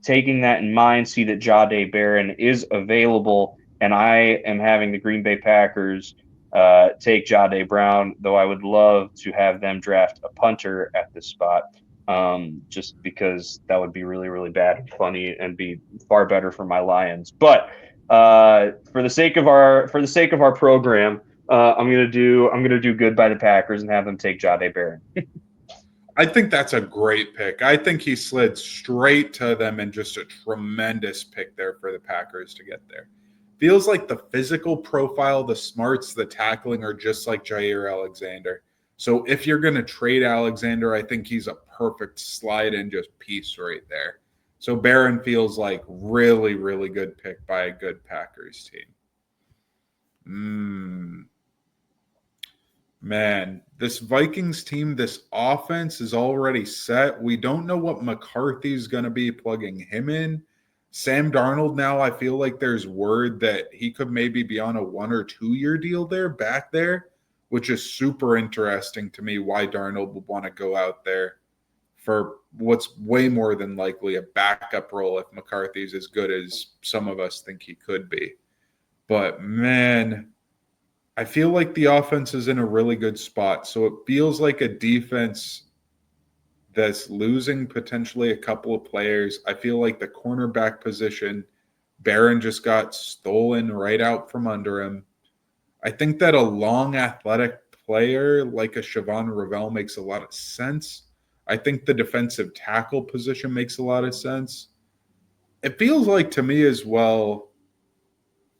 Speaker 1: taking that in mind, see that Jahdae Barron is available, and I am having the Green Bay Packers take Jahdae Brown, though I would love to have them draft a punter at this spot, just because that would be really, really bad and funny and be far better for my Lions. But for the sake of our program, I'm gonna do good by the Packers and have them take Jahdae Barron.
Speaker 2: I think that's a great pick. I think he slid straight to them and just a tremendous pick there for the Packers to get there. Feels like the physical profile, the smarts, the tackling are just like Jair Alexander. So if you're going to trade Alexander, I think he's a perfect slide in just piece right there. So Barron feels like really, really good pick by a good Packers team. Man, this Vikings team, this offense is already set. We don't know what McCarthy's going to be plugging him in. Sam Darnold now, I feel like there's word that he could maybe be on a 1 or 2 year deal there, back there. which is super interesting to me why Darnold would want to go out there for what's way more than likely a backup role if McCarthy's as good as some of us think he could be. But man, I feel like the offense is in a really good spot. So it feels like a defense that's losing potentially a couple of players. I feel like the cornerback position, Barron just got stolen right out from under him. I think that a long athletic player like a Siobhan Ravel makes a lot of sense. I think the defensive tackle position makes a lot of sense. It feels like to me as well,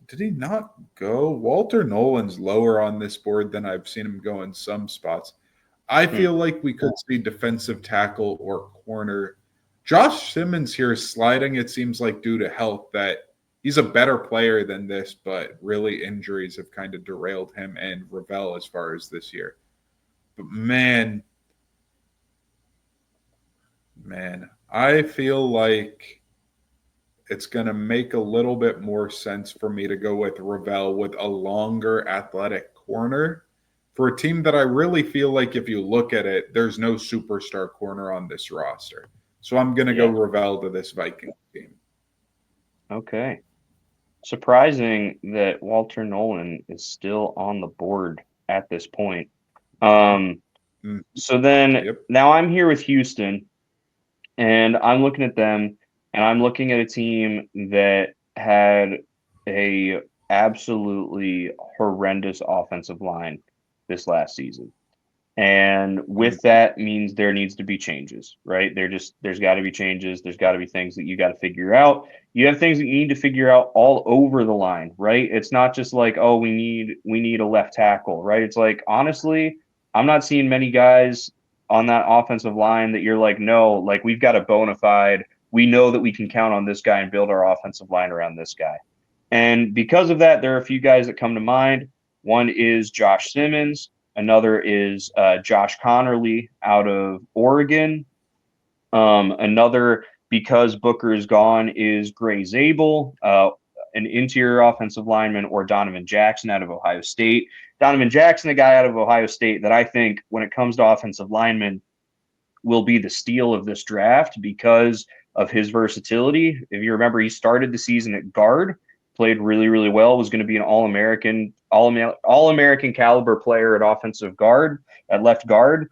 Speaker 2: did he not go? Walter Nolan's lower on this board than I've seen him go in some spots. I feel like we could see defensive tackle or corner. Josh Simmons here is sliding, it seems like, due to health, that he's a better player than this, but really injuries have kind of derailed him and Ravel as far as this year. But man, I feel like it's going to make a little bit more sense for me to go with Ravel with a longer athletic corner for a team that I really feel like if you look at it, there's no superstar corner on this roster. So I'm going to go Ravel to this Vikings team.
Speaker 1: Okay. Surprising that Walter Nolan is still on the board at this point. So then now I'm here with Houston, and I'm looking at them, and I'm looking at a team that had a absolutely horrendous offensive line this last season. And with that means there needs to be changes, right? There's got to be changes. There's got to be things that you got to figure out. You have things that you need to figure out all over the line, right? It's not just like, oh, we need a left tackle, right? It's like, honestly, I'm not seeing many guys on that offensive line that you're like, no, like we've got a bona fide. We know that we can count on this guy and build our offensive line around this guy. And because of that, there are a few guys that come to mind. One is Josh Simmons. Another is Josh Connerly out of Oregon. Another, because Booker is gone, is Gray Zabel, an interior offensive lineman, or Donovan Jackson out of Ohio State. Donovan Jackson, a guy out of Ohio State that I think when it comes to offensive linemen will be the steal of this draft because of his versatility. If you remember, he started the season at guard, played really, really well, was going to be an All-American caliber player at offensive guard, at left guard.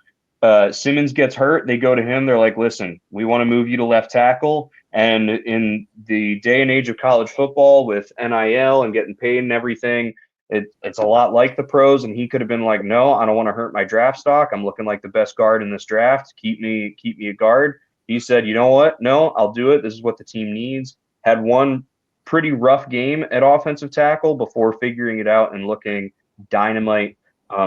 Speaker 1: Simmons gets hurt. They go to him. They're like, listen, we want to move you to left tackle. And in the day and age of college football with NIL and getting paid and everything, it's a lot like the pros. And he could have been like, no, I don't want to hurt my draft stock. I'm looking like the best guard in this draft. Keep me a guard. He said, you know what? No, I'll do it. This is what the team needs. Had one pretty rough game at offensive tackle before figuring it out and looking dynamite.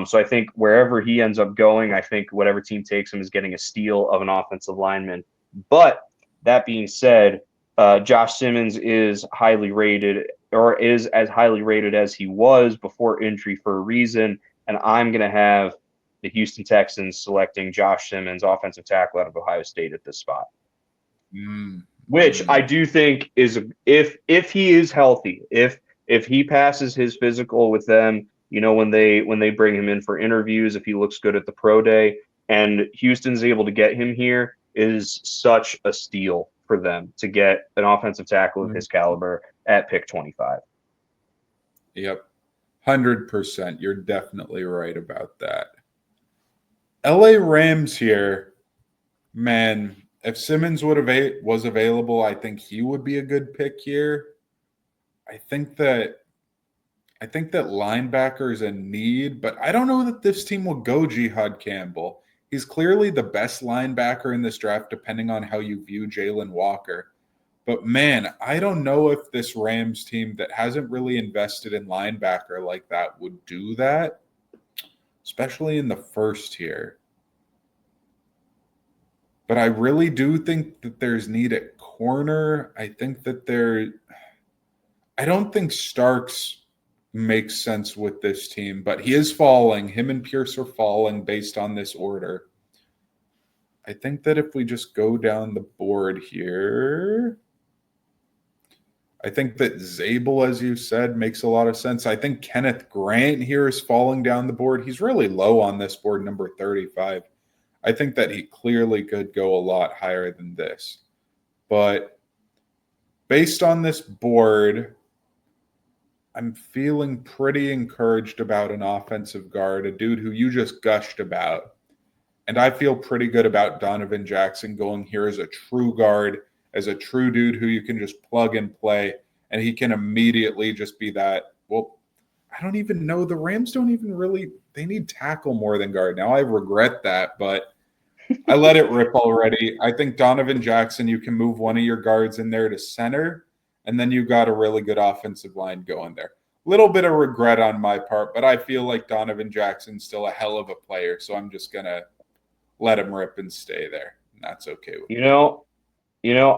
Speaker 1: So I think wherever he ends up going, I think whatever team takes him is getting a steal of an offensive lineman. But that being said, Josh Simmons is highly rated, or is as highly rated as he was before injury, for a reason. And I'm going to have the Houston Texans selecting Josh Simmons, offensive tackle out of Ohio State, at this spot. Which I do think is, if he is healthy, if he passes his physical with them, you know, when they bring him in for interviews, if he looks good at the pro day and Houston's able to get him here, is such a steal for them to get an offensive tackle of his caliber at pick 25.
Speaker 2: Yep. 100%. You're definitely right about that. LA Rams here, man, if Simmons was available, I think he would be a good pick here. I think that linebacker is a need, but I don't know that this team will go Jihad Campbell. He's clearly the best linebacker in this draft, depending on how you view Jalen Walker. But man, I don't know if this Rams team that hasn't really invested in linebacker like that would do that, especially in the first here. But I really do think that there's need at corner. I don't think Starks makes sense with this team, but he is falling. Him and Pierce are falling based on this order. I think that if we just go down the board here, I think that Zabel, as you said, makes a lot of sense. I think Kenneth Grant here is falling down the board. He's really low on this board, number 35. I think that he clearly could go a lot higher than this. But based on this board, I'm feeling pretty encouraged about an offensive guard, a dude who you just gushed about. And I feel pretty good about Donovan Jackson going here as a true guard, as a true dude who you can just plug and play, and he can immediately just be that. Well, I don't even know. The Rams don't even really, they need tackle more than guard. Now I regret that, but I let it rip already. I think Donovan Jackson, you can move one of your guards in there to center, and then you got a really good offensive line going there. Little bit of regret on my part, but I feel like Donovan Jackson's still a hell of a player, so I'm just going to let him rip and stay there. And that's okay with
Speaker 1: You
Speaker 2: me.
Speaker 1: know,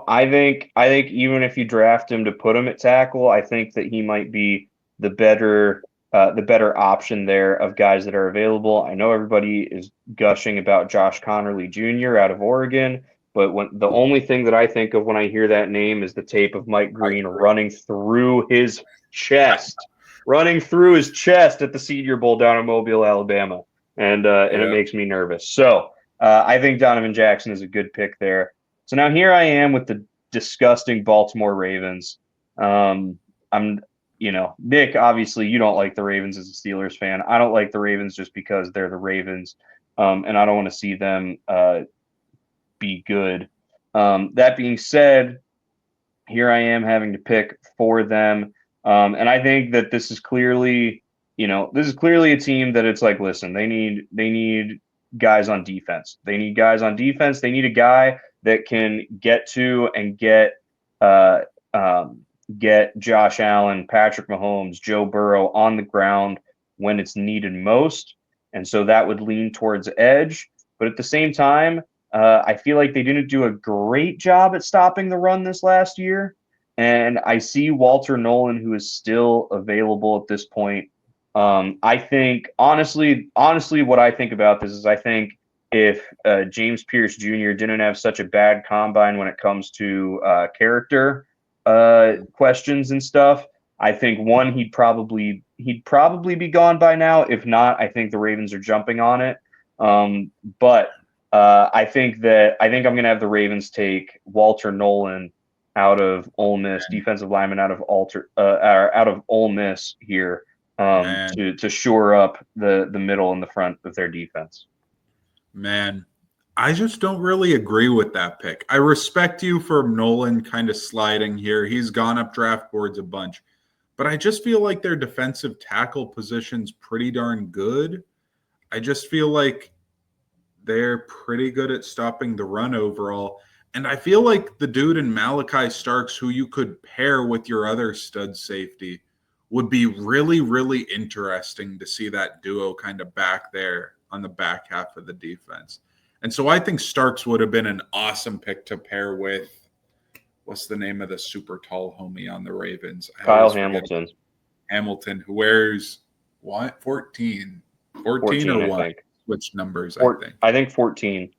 Speaker 1: I think even if you draft him to put him at tackle, I think that he might be the better option there of guys that are available. I know everybody is gushing about Josh Connerly Jr. out of Oregon, but when the only thing that I think of when I hear that name is the tape of Mike Green running through his chest at the Senior Bowl down in Mobile, Alabama, and it makes me nervous. So I think Donovan Jackson is a good pick there. So now here I am with the disgusting Baltimore Ravens. Nick, obviously you don't like the Ravens as a Steelers fan. I don't like the Ravens just because they're the Ravens, and I don't want to see them be good. That being said, here I am having to pick for them, and I think that this is clearly a team that it's like, listen, they need guys on defense. They need guys on defense. They need a guy that can get to and get Josh Allen, Patrick Mahomes, Joe Burrow on the ground when it's needed most. And so that would lean towards edge. But at the same time, I feel like they didn't do a great job at stopping the run this last year. And I see Walter Nolan, who is still available at this point. I think, honestly, what I think about this is I think if James Pierce Jr. didn't have such a bad combine when it comes to character questions and stuff, I think one, he'd probably be gone by now. If not, I think the Ravens are jumping on it. But I think I'm going to have the Ravens take Walter Nolan out of Ole Miss, defensive lineman out of Ole Miss here, to shore up the middle and the front of their defense.
Speaker 2: Man, I just don't really agree with that pick. I respect you for Nolan kind of sliding here. He's gone up draft boards a bunch. But I just feel like their defensive tackle position's pretty darn good. I just feel like they're pretty good at stopping the run overall. And I feel like the dude in Malachi Starks, who you could pair with your other stud safety, would be really, really interesting to see that duo kind of back there on the back half of the defense. And so I think Starks would have been an awesome pick to pair with, what's the name of the super tall homie on the Ravens?
Speaker 1: Kyle Hamilton.
Speaker 2: Hamilton, who wears what? 14 or what?
Speaker 1: I think.
Speaker 2: Which numbers,
Speaker 1: I think 14.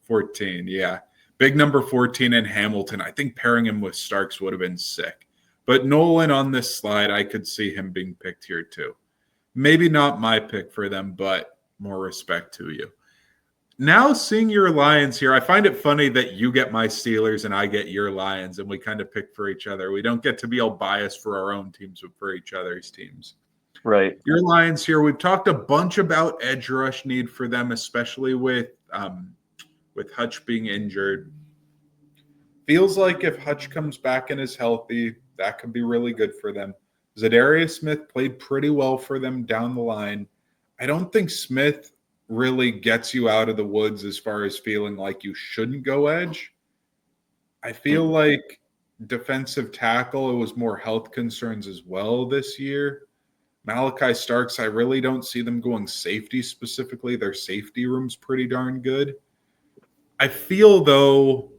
Speaker 2: 14, yeah. Big number 14 in Hamilton. I think pairing him with Starks would have been sick. But Nolan on this slide, I could see him being picked here too. Maybe not my pick for them, but more respect to you. Now seeing your Lions here, I find it funny that you get my Steelers and I get your Lions, and we kind of pick for each other. We don't get to be all biased for our own teams, but for each other's teams.
Speaker 1: Right.
Speaker 2: Your Lions here, we've talked a bunch about edge rush need for them, especially with Hutch being injured. Feels like if Hutch comes back and is healthy, that could be really good for them. Zadarius Smith played pretty well for them down the line. I don't think Smith really gets you out of the woods as far as feeling like you shouldn't go edge. I feel like defensive tackle, it was more health concerns as well this year. Malachi Starks, I really don't see them going safety specifically. Their safety room's pretty darn good. I feel, though,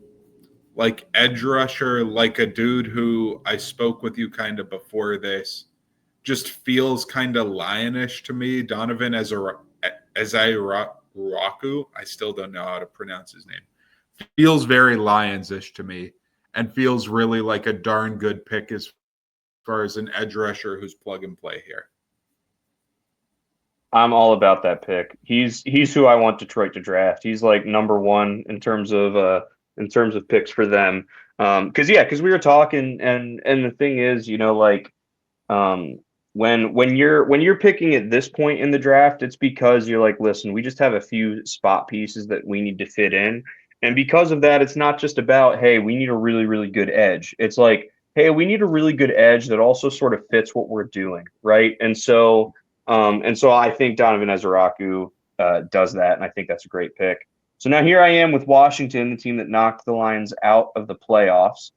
Speaker 2: like edge rusher, like a dude who I spoke with you kind of before this, just feels kind of lionish to me. Donovan Eziraku, I still don't know how to pronounce his name, feels very Lions-ish to me and feels really like a darn good pick as far as an edge rusher who's plug and play here.
Speaker 1: I'm all about that pick. He's who I want Detroit to draft. He's like number one in terms of picks for them. Because we were talking, and the thing is, like um, when you're picking at this point in the draft, it's because you're like, listen, we just have a few spot pieces that we need to fit in, and because of that, it's not just about, hey, we need a really really good edge. It's like, hey, we need a really good edge that also sort of fits what we're doing, right? And so I think Donovan Ezeraku does that, and I think that's a great pick. So now here I am with Washington, the team that knocked the Lions out of the playoffs.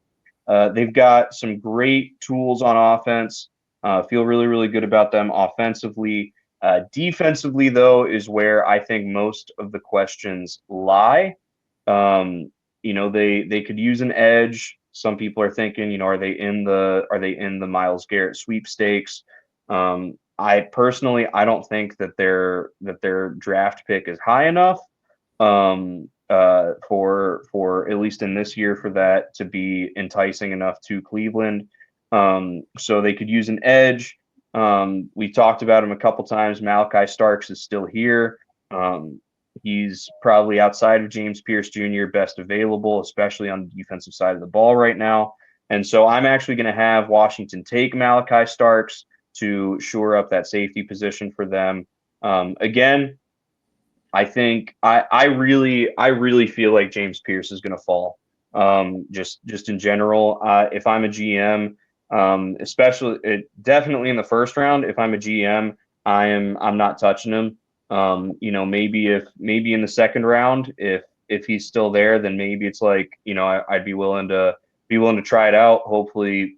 Speaker 1: They've got some great tools on offense. Feel really, really good about them offensively. Defensively, though, is where I think most of the questions lie. They could use an edge. Some people are thinking, are they in the Myles Garrett sweepstakes? I don't think that their draft pick is high enough for at least in this year for that to be enticing enough to Cleveland. So they could use an edge. We talked about him a couple times. Malachi Starks is still here. He's probably outside of James Pierce Jr. best available, especially on the defensive side of the ball right now. And so I'm actually going to have Washington take Malachi Starks to shore up that safety position for them. Again, I think I really feel like James Pierce is going to fall. Just in general, if I'm a GM, definitely in the first round, if I'm a GM, I'm not touching him. Maybe in the second round, if he's still there, then maybe it's like, I'd be willing to try it out. Hopefully,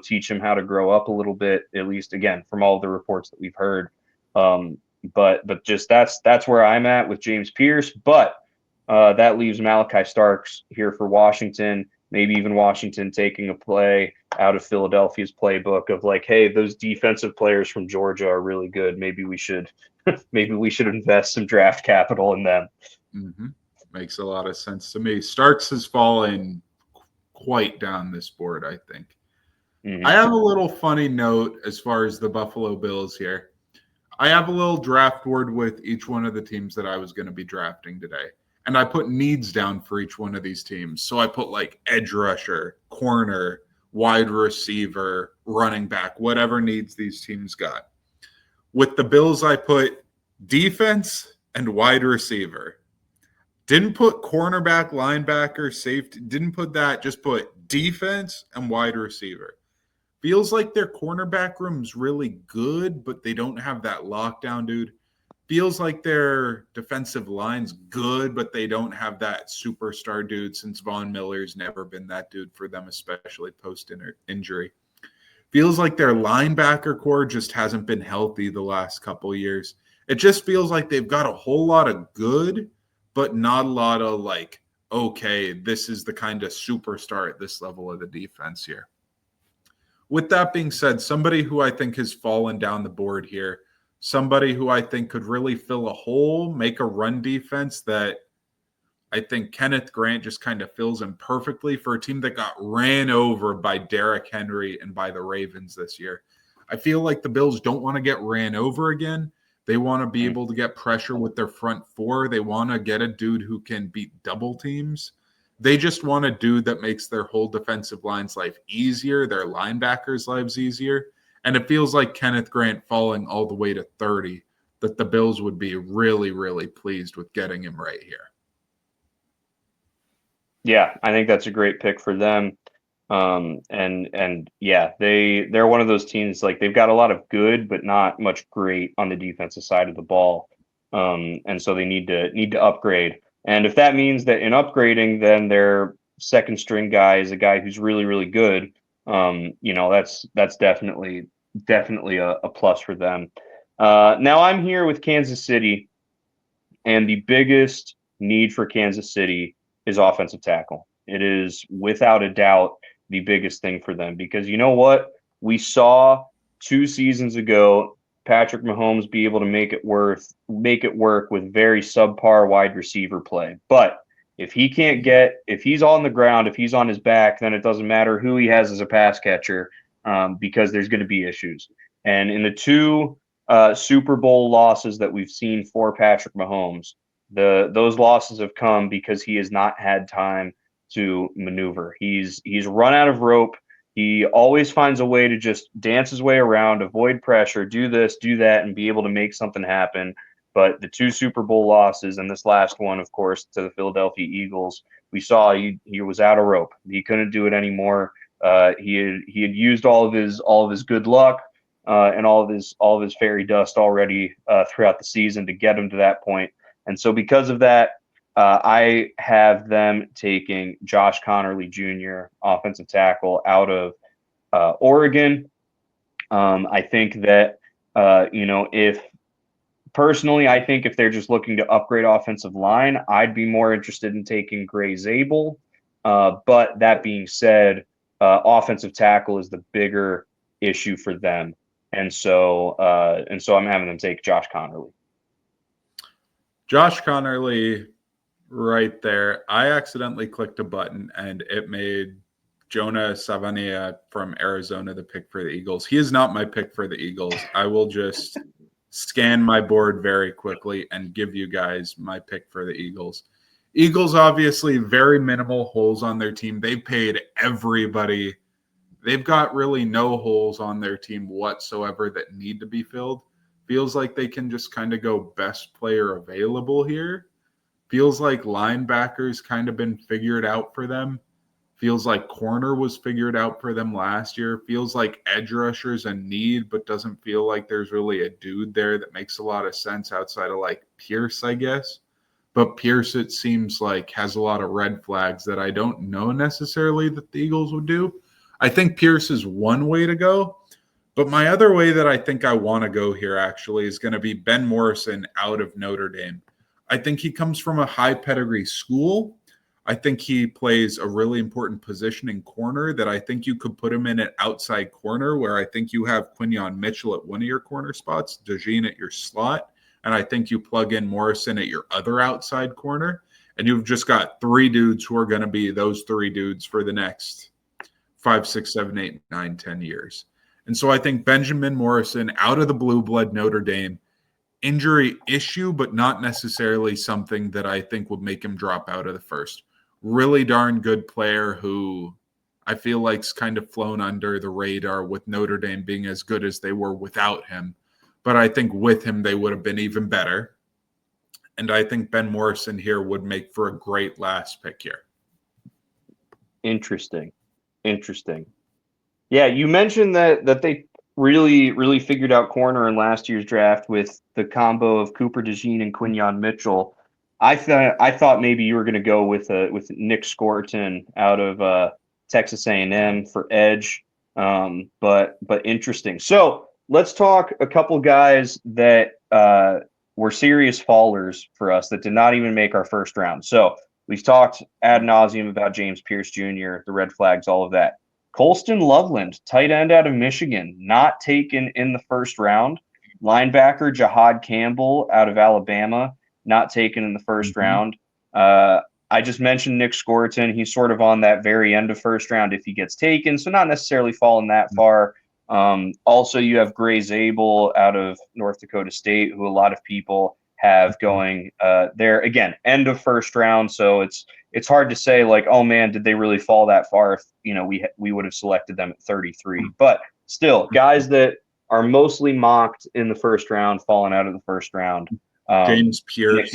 Speaker 1: teach him how to grow up a little bit, at least again, from all the reports that we've heard. But just that's where I'm at with James Pierce. But that leaves Malachi Starks here for Washington. Maybe even Washington taking a play out of Philadelphia's playbook of like, hey, those defensive players from Georgia are really good. Maybe we should invest some draft capital in them.
Speaker 2: Mm-hmm. Makes a lot of sense to me. Starks has fallen quite down this board, I think. Mm-hmm. I have a little funny note as far as the Buffalo Bills here. I have a little draft board with each one of the teams that I was going to be drafting today. And I put needs down for each one of these teams. So I put like edge rusher, corner, wide receiver, running back, whatever needs these teams got. With the Bills, I put defense and wide receiver. Didn't put cornerback, linebacker, safety. Didn't put that. Just put defense and wide receiver. Feels like their cornerback room's really good, but they don't have that lockdown, dude. Feels like their defensive line's good, but they don't have that superstar dude since Von Miller's never been that dude for them, especially post-injury. Feels like their linebacker core just hasn't been healthy the last couple years. It just feels like they've got a whole lot of good, but not a lot of like, okay, this is the kind of superstar at this level of the defense here. With that being said, somebody who I think has fallen down the board here, somebody who I think could really fill a hole, make a run defense that I think Kenneth Grant just kind of fills in perfectly for a team that got ran over by Derrick Henry and by the Ravens this year. I feel like the Bills don't want to get ran over again. They want to be able to get pressure with their front four. They want to get a dude who can beat double teams. They just want a dude that makes their whole defensive line's life easier, their linebackers' lives easier. And it feels like Kenneth Grant falling all the way to 30, that the Bills would be really, really pleased with getting him right here.
Speaker 1: Yeah, I think that's a great pick for them. And yeah, they're one of those teams, like they've got a lot of good, but not much great on the defensive side of the ball. And so they need to upgrade. And if that means that in upgrading, then their second string guy is a guy who's really, really good, that's definitely a plus for them. Now I'm here with Kansas City, and the biggest need for Kansas City is offensive tackle. It is without a doubt the biggest thing for them, because you know what? We saw 2 seasons ago Patrick Mahomes be able to make it work with very subpar wide receiver play. But if he's on the ground, if he's on his back, then it doesn't matter who he has as a pass catcher. because there's going to be issues. And in the two Super Bowl losses that we've seen for Patrick Mahomes, those losses have come because he has not had time to maneuver. He's run out of rope. He always finds a way to just dance his way around, avoid pressure, do this, do that, and be able to make something happen. But the two Super Bowl losses and this last one, of course, to the Philadelphia Eagles, we saw he was out of rope. He couldn't do it anymore. He had used all of his good luck and all of his fairy dust already throughout the season to get him to that point. And so because of that, I have them taking Josh Connerly Jr., offensive tackle out of Oregon. I think that if personally, I think if they're just looking to upgrade offensive line, I'd be more interested in taking Gray Zabel. But that being said, offensive tackle is the bigger issue for them, and so I'm having them take Josh Connerly.
Speaker 2: Josh Connerly, right there. I accidentally clicked a button and it made Jonah Savania from Arizona the pick for the Eagles. He is not my pick for the Eagles. I will just scan my board very quickly and give you guys my pick for the Eagles. Eagles, obviously, very minimal holes on their team. They paid everybody. They've got really no holes on their team whatsoever that need to be filled. Feels like they can just kind of go best player available here. Feels like linebackers kind of been figured out for them. Feels like corner was figured out for them last year. Feels like edge rushers a need, but doesn't feel like there's really a dude there that makes a lot of sense outside of like Pierce, I guess. But Pierce, it seems like, has a lot of red flags that I don't know necessarily that the Eagles would do. I think Pierce is one way to go. But my other way that I think I want to go here actually is going to be Ben Morrison out of Notre Dame. I think he comes from a high pedigree school. I think he plays a really important position in corner that I think you could put him in at outside corner, where I think you have Quinyon Mitchell at one of your corner spots, DeJean at your slot, and I think you plug in Morrison at your other outside corner, and you've just got three dudes who are going to be those three dudes for the next 5, 6, 7, 8, 9, 10 years. And so I think Benjamin Morrison out of the blue blood Notre Dame, injury issue, but not necessarily something that I think would make him drop out of the first. Really darn good player who I feel like's kind of flown under the radar with Notre Dame being as good as they were without him. But I think with him, they would have been even better. And I think Ben Morrison here would make for a great last pick here.
Speaker 1: Interesting. Yeah, you mentioned that they really figured out corner in last year's draft with the combo of Cooper DeJean and Quinyon Mitchell. I thought maybe you were going to go with Nick Scourton out of Texas A&M for edge, but interesting. So let's talk a couple guys that were serious fallers for us that did not even make our first round. So we've talked ad nauseum about James Pierce Jr., the red flags, all of that. Colston Loveland, tight end out of Michigan, not taken in the first round. Linebacker Jahad Campbell out of Alabama, not taken in the first round. I just mentioned Nick Scourton. He's sort of on that very end of first round if he gets taken, so not necessarily falling that far. Also, you have Gray Zabel out of North Dakota State, who a lot of people have going there. Again, end of first round, so it's hard to say like, oh man, did they really fall that far if we would have selected them at 33. But still, guys that are mostly mocked in the first round, falling out of the first round.
Speaker 2: James Pierce.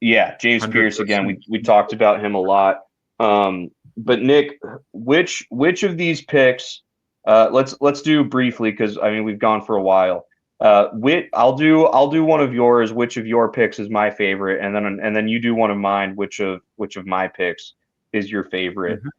Speaker 1: James 100%. Pierce again. We talked about him a lot. But Nick, which of these picks? Let's do briefly because I mean we've gone for a while. I'll do one of yours. Which of your picks is my favorite, and then you do one of mine. Which of my picks is your favorite? Mm-hmm.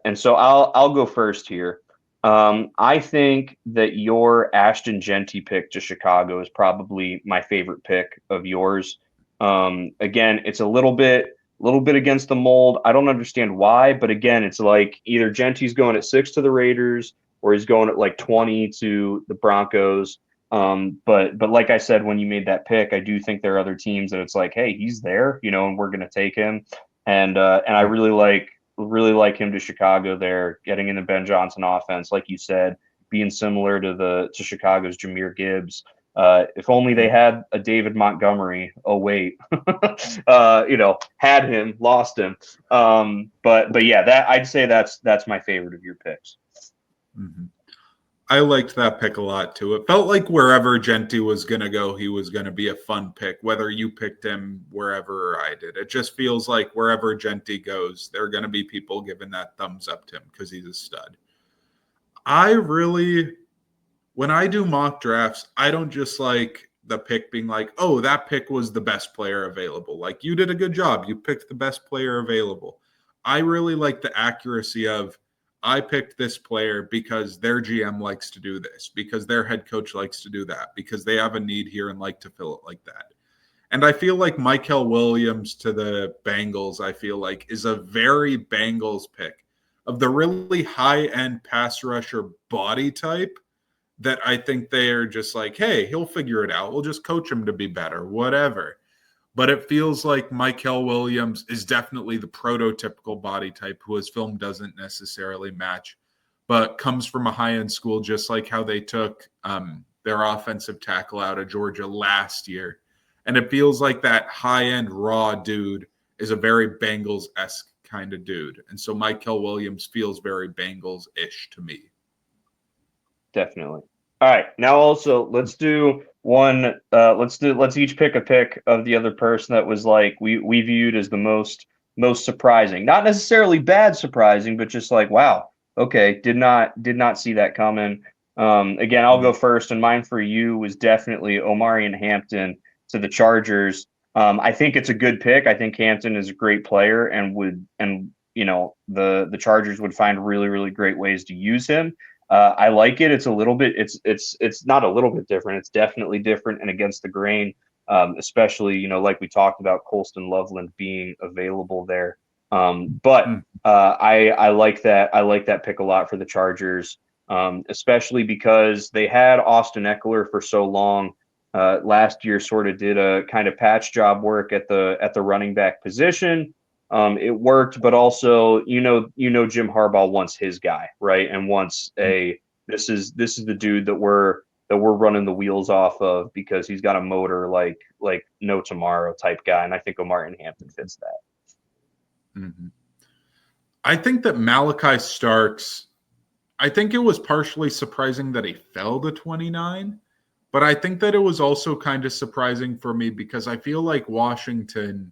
Speaker 1: And so I'll go first here. I think that your Ashton Genty pick to Chicago is probably my favorite pick of yours. Again, it's a little bit against the mold. I don't understand why, but again, it's like either Genty's going at 6 to the Raiders or he's going at like 20 to the Broncos. But like I said, when you made that pick, I do think there are other teams that it's like, hey, he's there, and we're going to take him. And I really like really like him to Chicago there, getting in the Ben Johnson offense, like you said, being similar to Chicago's Jahmyr Gibbs. If only they had a David Montgomery. Oh wait, had him, lost him. But yeah, that I'd say that's my favorite of your picks.
Speaker 2: Mm-hmm. I liked that pick a lot too. It felt like wherever Genty was going to go, he was going to be a fun pick, whether you picked him wherever or I did. It just feels like wherever Genty goes, there are going to be people giving that thumbs up to him because he's a stud. When I do mock drafts, I don't just like the pick being like, oh, that pick was the best player available. Like, you did a good job. You picked the best player available. I really like the accuracy of, I picked this player because their GM likes to do this, because their head coach likes to do that, because they have a need here and like to fill it like that. And I feel like Mykel Williams to the Bengals, I feel like, is a very Bengals pick of the really high-end pass rusher body type that I think they are just like, hey, he'll figure it out. We'll just coach him to be better, whatever. But it feels like Mykel Williams is definitely the prototypical body type who his film doesn't necessarily match, but comes from a high-end school, just like how they took their offensive tackle out of Georgia last year. And it feels like that high-end raw dude is a very Bengals-esque kind of dude. And so Mykel Williams feels very Bengals-ish to me.
Speaker 1: Definitely. All right. Now also let's do one. Let's each pick a pick of the other person that was like we viewed as the most surprising. Not necessarily bad surprising, but just like, wow, okay, did not see that coming. Again, I'll go first, and mine for you was definitely Omarion Hampton to the Chargers. I think it's a good pick. I think Hampton is a great player and the Chargers would find really, really great ways to use him. I like it. It's a little bit. It's not a little bit different. It's definitely different and against the grain. Especially like we talked about Colston Loveland being available there. But I like that. I like that pick a lot for the Chargers, especially because they had Austin Eckler for so long. Last year, sort of did a kind of patch job work at the running back position. It worked, but also Jim Harbaugh wants his guy, right? And wants this is the dude that we're running the wheels off of because he's got a motor like no tomorrow type guy, and I think Omarion Hampton fits that.
Speaker 2: Mm-hmm. I think that Malachi Starks, I think it was partially surprising that he fell to 29, but I think that it was also kind of surprising for me because I feel like Washington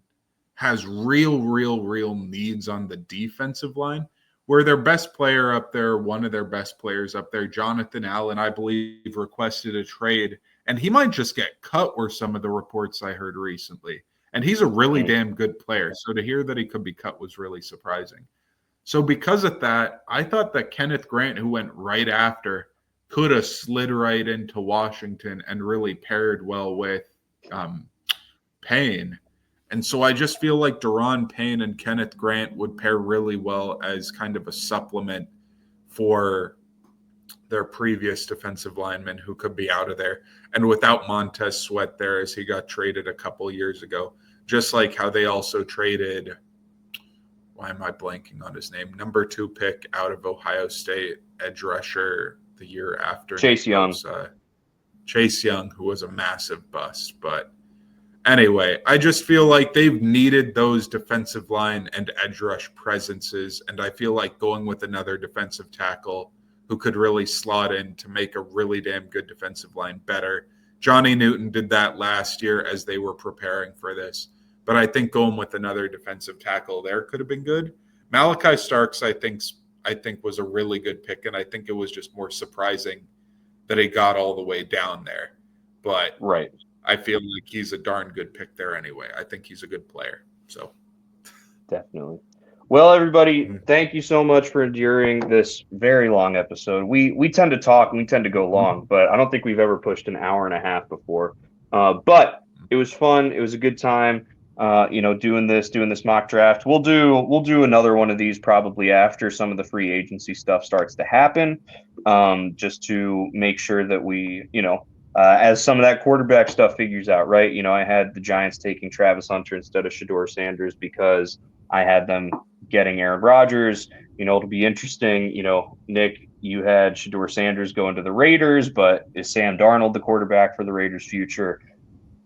Speaker 2: has real needs on the defensive line, where their best player up there, one of their best players up there, Jonathan Allen, I believe, requested a trade, and he might just get cut were some of the reports I heard recently. And he's a really damn good player. So to hear that he could be cut was really surprising. So because of that, I thought that Kenneth Grant, who went right after, could have slid right into Washington and really paired well with Payne. And so I just feel like Daron Payne and Kenneth Grant would pair really well as kind of a supplement for their previous defensive lineman who could be out of there. And without Montez Sweat there, as he got traded a couple years ago, just like how they also traded, why am I blanking on his name? Number 2 pick out of Ohio State, edge rusher the year after.
Speaker 1: Chase Young.
Speaker 2: Chase Young, who was a massive bust, but anyway, I just feel like they've needed those defensive line and edge rush presences, and I feel like going with another defensive tackle who could really slot in to make a really damn good defensive line better. Johnny Newton did that last year as they were preparing for this, but I think going with another defensive tackle there could have been good. Malachi Starks, I think was a really good pick, and I think it was just more surprising that he got all the way down there. But
Speaker 1: right.
Speaker 2: I feel like he's a darn good pick there anyway. I think he's a good player. So
Speaker 1: definitely. Well, everybody, thank you so much for enduring this very long episode. We tend to talk and we tend to go long, but I don't think we've ever pushed an hour and a half before. But it was fun. It was a good time. Doing this mock draft. We'll do another one of these probably after some of the free agency stuff starts to happen, just to make sure that we, as some of that quarterback stuff figures out, right? I had the Giants taking Travis Hunter instead of Shedeur Sanders because I had them getting Aaron Rodgers. It'll be interesting. Nick, you had Shador Sanders going to the Raiders, but is Sam Darnold the quarterback for the Raiders' future?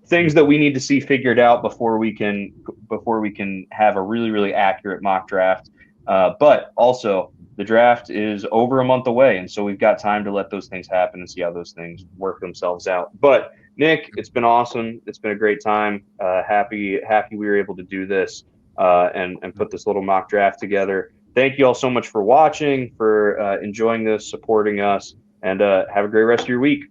Speaker 1: Things that we need to see figured out before we can have a really, really accurate mock draft. But also, the draft is over a month away, and so we've got time to let those things happen and see how those things work themselves out. But Nick, it's been awesome. It's been a great time. Happy we were able to do this and put this little mock draft together. Thank you all so much for watching, for enjoying this, supporting us, and have a great rest of your week.